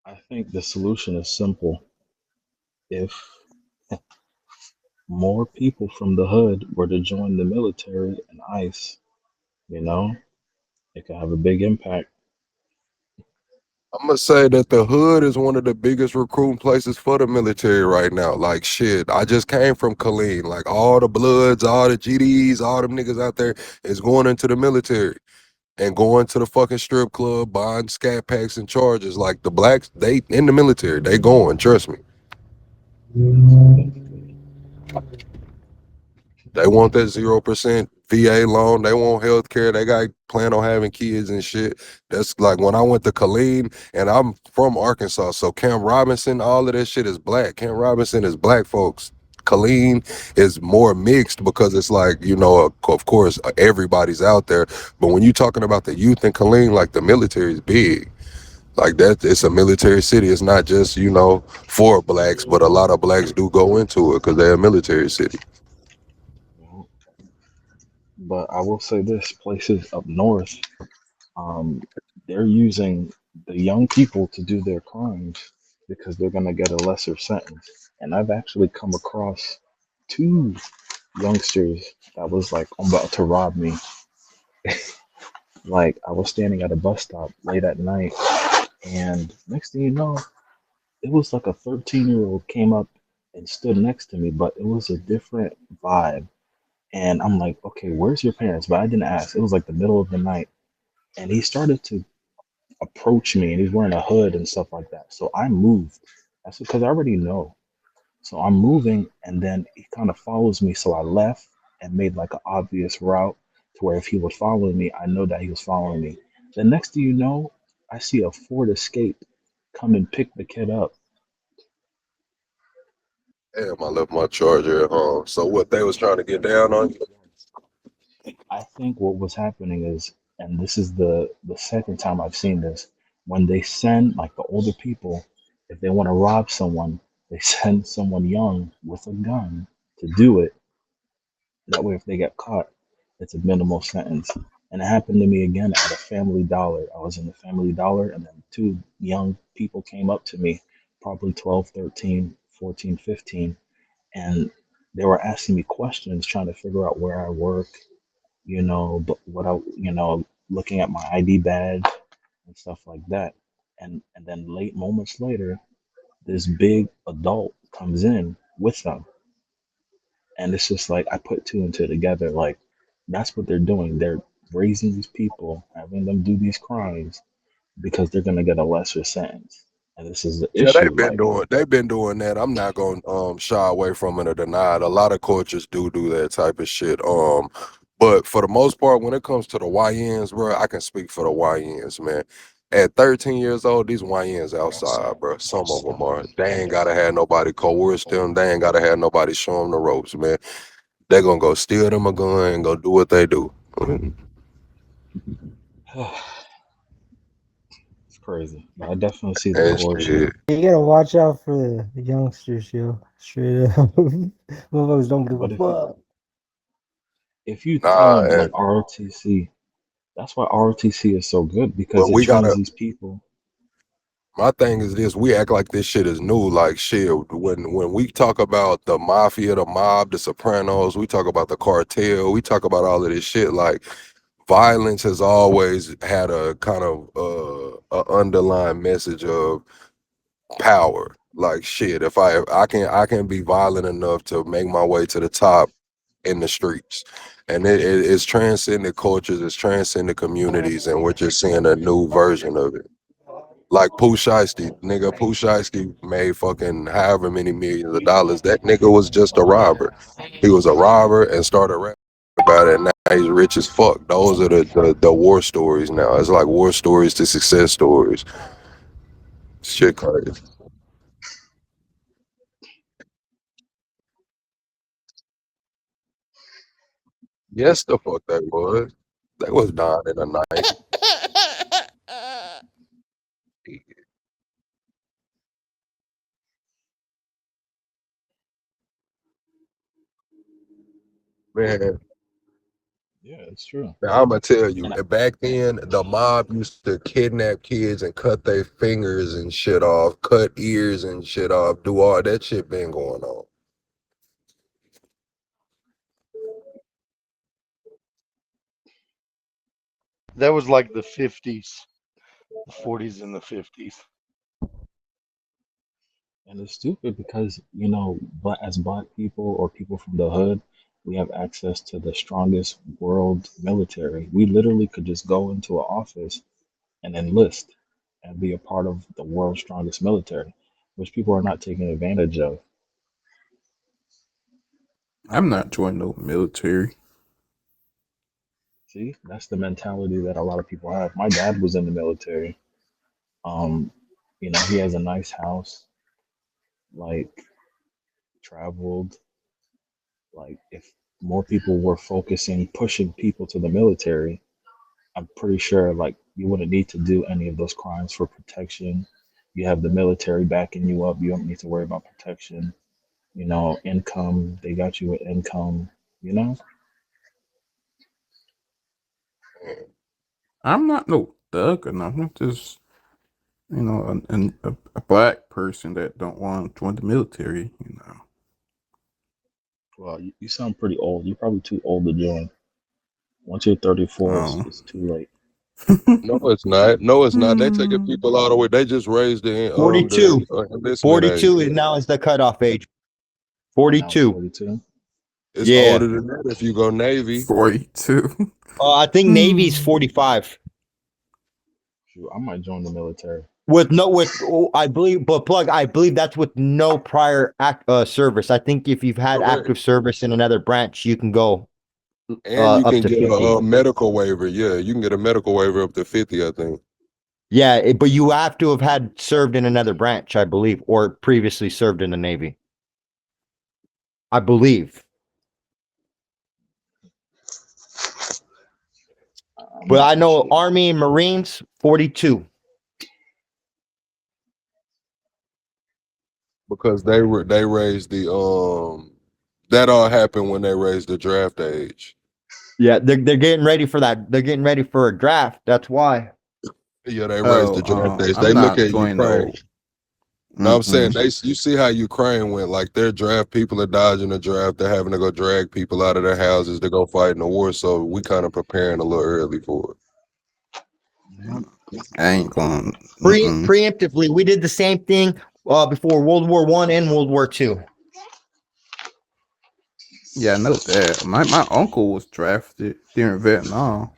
Speaker 11: I think the solution is simple. If more people from the hood were to join the military and ICE, it could have a big impact.
Speaker 5: I'm gonna say that the hood is one of the biggest recruiting places for the military right now. Like shit, I just came from Killeen. Like all the Bloods, all the GDs, all them niggas out there is going into the military and going to the fucking strip club, buying scat packs and charges. Like the blacks, they in the military, they going. Trust me. They want that 0% VA loan. They want health care. They got plan on having kids and shit. That's like when I went to Killeen, and I'm from Arkansas, so Camp Robinson, all of that shit is black. Camp Robinson is black folks. Killeen is more mixed because it's like, of course, everybody's out there. But when you're talking about the youth in Killeen, like the military is big. Like that, it's a military city. It's not just, for blacks, but a lot of blacks do go into it because they're a military city.
Speaker 11: But I will say this, places up north, they're using the young people to do their crimes because they're going to get a lesser sentence. And I've actually come across 2 youngsters that was like about to rob me. Like I was standing at a bus stop late at night, and next thing you know, it was like a 13-year-old came up and stood next to me, but it was a different vibe. And I'm like, okay, where's your parents? But I didn't ask. It was like the middle of the night. And he started to approach me, and he's wearing a hood and stuff like that. So I moved. That's because I already know. So I'm moving, and then he kind of follows me. So I left and made like an obvious route to where if he was following me, I know that he was following me. The next thing you know, I see a Ford Escape come and pick the kid up.
Speaker 5: Damn, I left my charger at home. So what, they was trying to get down on you?
Speaker 11: I think what was happening is, and this is the second time I've seen this, when they send like the older people, if they want to rob someone, they send someone young with a gun to do it. That way, if they get caught, it's a minimal sentence. And it happened to me again at a Family Dollar. I was in the Family Dollar, and then 2 young people came up to me, probably 12, 13, 14, 15, and they were asking me questions, trying to figure out where I work, but looking at my ID badge and stuff like that. And then late moments later, this big adult comes in with them. And it's just like I put 2 and 2 together. Like that's what they're doing. They're raising these people, having them do these crimes because they're gonna get a lesser sentence. And this is the
Speaker 5: Yeah,
Speaker 11: issue. Like
Speaker 5: they've been doing that. I'm not gonna shy away from it or deny it. A lot of cultures do that type of shit. But for the most part, when it comes to the YNs, bro, I can speak for the YNs, man. At 13 years old, these YNs outside, bro. Some of them are. They ain't gotta have nobody coerce them. They ain't gotta have nobody show them the ropes, man. They're gonna go steal them a gun and go do what they do.
Speaker 11: it's crazy. But I definitely see the
Speaker 5: And
Speaker 11: coercion.
Speaker 5: shit.
Speaker 2: You gotta watch out for the youngsters, yo. Straight up. Motherfuckers don't give a
Speaker 11: But
Speaker 2: fuck.
Speaker 11: if you tell
Speaker 5: Nah,
Speaker 11: them like
Speaker 5: and
Speaker 11: ROTC, that's why ROTC is so good because
Speaker 5: but
Speaker 11: it
Speaker 5: we
Speaker 11: trains
Speaker 5: gotta.
Speaker 11: these people.
Speaker 5: My thing is this: we act like this shit is new. Like shit, when we talk about the mafia, the mob, the Sopranos, we talk about the cartel, we talk about all of this shit. Like violence has always had a kind of a underlying message of power. Like shit, if I can be violent enough to make my way to the top in the streets. And it's transcended cultures, it's transcended communities, and we're just seeing a new version of it. Like Pooh Shiesty, nigga, Pooh Shiesty made fucking however many millions of dollars. That nigga was just a robber. He was a robber and started rapping about it. Now he's rich as fuck. Those are the war stories now. It's like war stories to success stories. Shit crazy. Yes, the fuck they was. They was dying in the 90s. Man,
Speaker 11: Yeah, it's true.
Speaker 5: now I'm gonna tell you,
Speaker 11: And
Speaker 5: back then the mob used to kidnap kids and cut their fingers and shit off, cut ears and shit off, do all that shit been going on.
Speaker 1: That was like the 50s, the 40s and the 50s.
Speaker 11: and it's stupid because but as black people or people from the hood, we have access to the strongest world military. We literally could just go into an office and enlist and be a part of the world's strongest military, which people are not taking advantage of.
Speaker 12: I'm not joining no military.
Speaker 11: See, that's the mentality that a lot of people have. My dad was in the military. Um, he has a nice house, like traveled. Like if more people were focusing, pushing people to the military, I'm pretty sure like you wouldn't need to do any of those crimes for protection. You have the military backing you up. You don't need to worry about protection. Income. They got you with income. You know.
Speaker 12: I'm not no thug, and I'm not just a black person that don't want to join the military.
Speaker 11: Well, you sound pretty old. You're probably too old to join. Once you're 34,
Speaker 12: Um,
Speaker 11: it's too late.
Speaker 5: No, it's not. No, it's not. They taking
Speaker 12: hmm.
Speaker 5: people all the way. They just raised the
Speaker 9: 42.
Speaker 5: enlistment age.
Speaker 9: 42 is now is the cutoff age.
Speaker 11: Now it's
Speaker 9: 42.
Speaker 11: 42.
Speaker 5: It's
Speaker 9: Yeah.
Speaker 5: older than that if you go Navy.
Speaker 12: 42.
Speaker 9: I think Navy's 45.
Speaker 11: Shoot, I might join the military.
Speaker 9: I believe, but plug, I believe that's with no prior service. I think if you've had
Speaker 5: Correct.
Speaker 9: active service in another branch, you can go
Speaker 5: And you
Speaker 9: up
Speaker 5: can
Speaker 9: to
Speaker 5: get
Speaker 9: 50.
Speaker 5: a medical waiver. Yeah, you can get a medical waiver up to 50, I think.
Speaker 9: Yeah, but you have to have had served in another branch, I believe, or previously served in the Navy. I believe.
Speaker 11: I'm
Speaker 9: But
Speaker 11: not
Speaker 9: I
Speaker 11: too
Speaker 9: know
Speaker 11: sure.
Speaker 9: Army and Marines, 42.
Speaker 5: Because they raised the that all happened when they raised the draft age.
Speaker 9: Yeah, they're getting ready for that. They're getting ready for a draft. That's why.
Speaker 5: Yeah, they raised
Speaker 12: Oh,
Speaker 5: the draft age. They
Speaker 12: I'm
Speaker 5: look
Speaker 12: not
Speaker 5: at
Speaker 12: joining
Speaker 5: Ukraine.
Speaker 12: no.
Speaker 5: No, I'm saying
Speaker 12: Mm-mm.
Speaker 5: you see how Ukraine went. Like their draft people are dodging the draft. They're having to go drag people out of their houses to go fight in the war. So we kind of preparing a little early for
Speaker 11: Yeah.
Speaker 12: I ain't going. Mm-mm.
Speaker 9: Preemptively, we did the same thing before World War One and World War Two.
Speaker 12: Yeah, I know that. My uncle was drafted during Vietnam.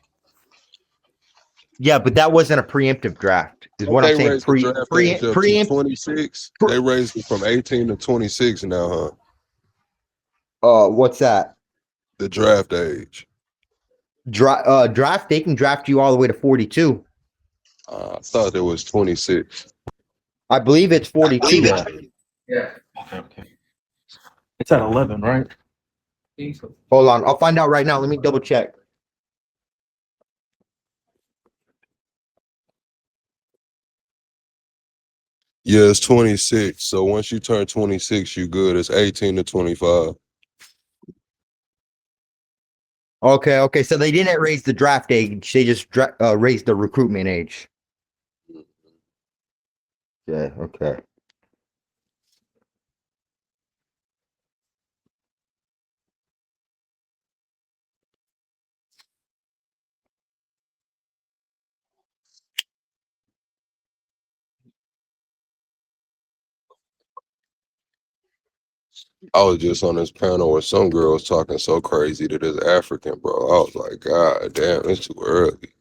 Speaker 9: Yeah, but that wasn't a preemptive draft, is
Speaker 5: it.
Speaker 9: what I'm
Speaker 5: They
Speaker 9: saying.
Speaker 5: raised the draft age up to
Speaker 9: Preempt.
Speaker 5: 26. They raised it from 18 to 26 now, huh?
Speaker 9: What's that?
Speaker 5: The draft age.
Speaker 9: Draft. They can draft you all the way to 42.
Speaker 5: I thought it was 26.
Speaker 9: I believe it's 42.
Speaker 11: Yeah. Okay, okay. It's at 11, right?
Speaker 9: Hold on, I'll find out right now. Let me double check.
Speaker 5: Yeah, it's 26. So once you turn 26, you good. It's 18 to 25.
Speaker 9: Okay. So they didn't raise the draft age. They just raised the recruitment age. Yeah. Okay.
Speaker 5: I was just on this panel where some girl was talking so crazy to this African, bro. I was like, God damn, it's too early.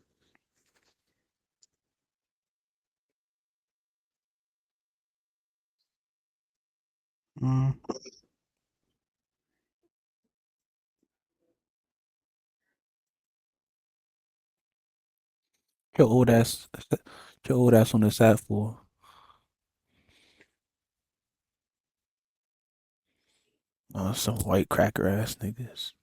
Speaker 12: Mm.
Speaker 13: your old ass, your old ass on this app for? Some white cracker ass niggas.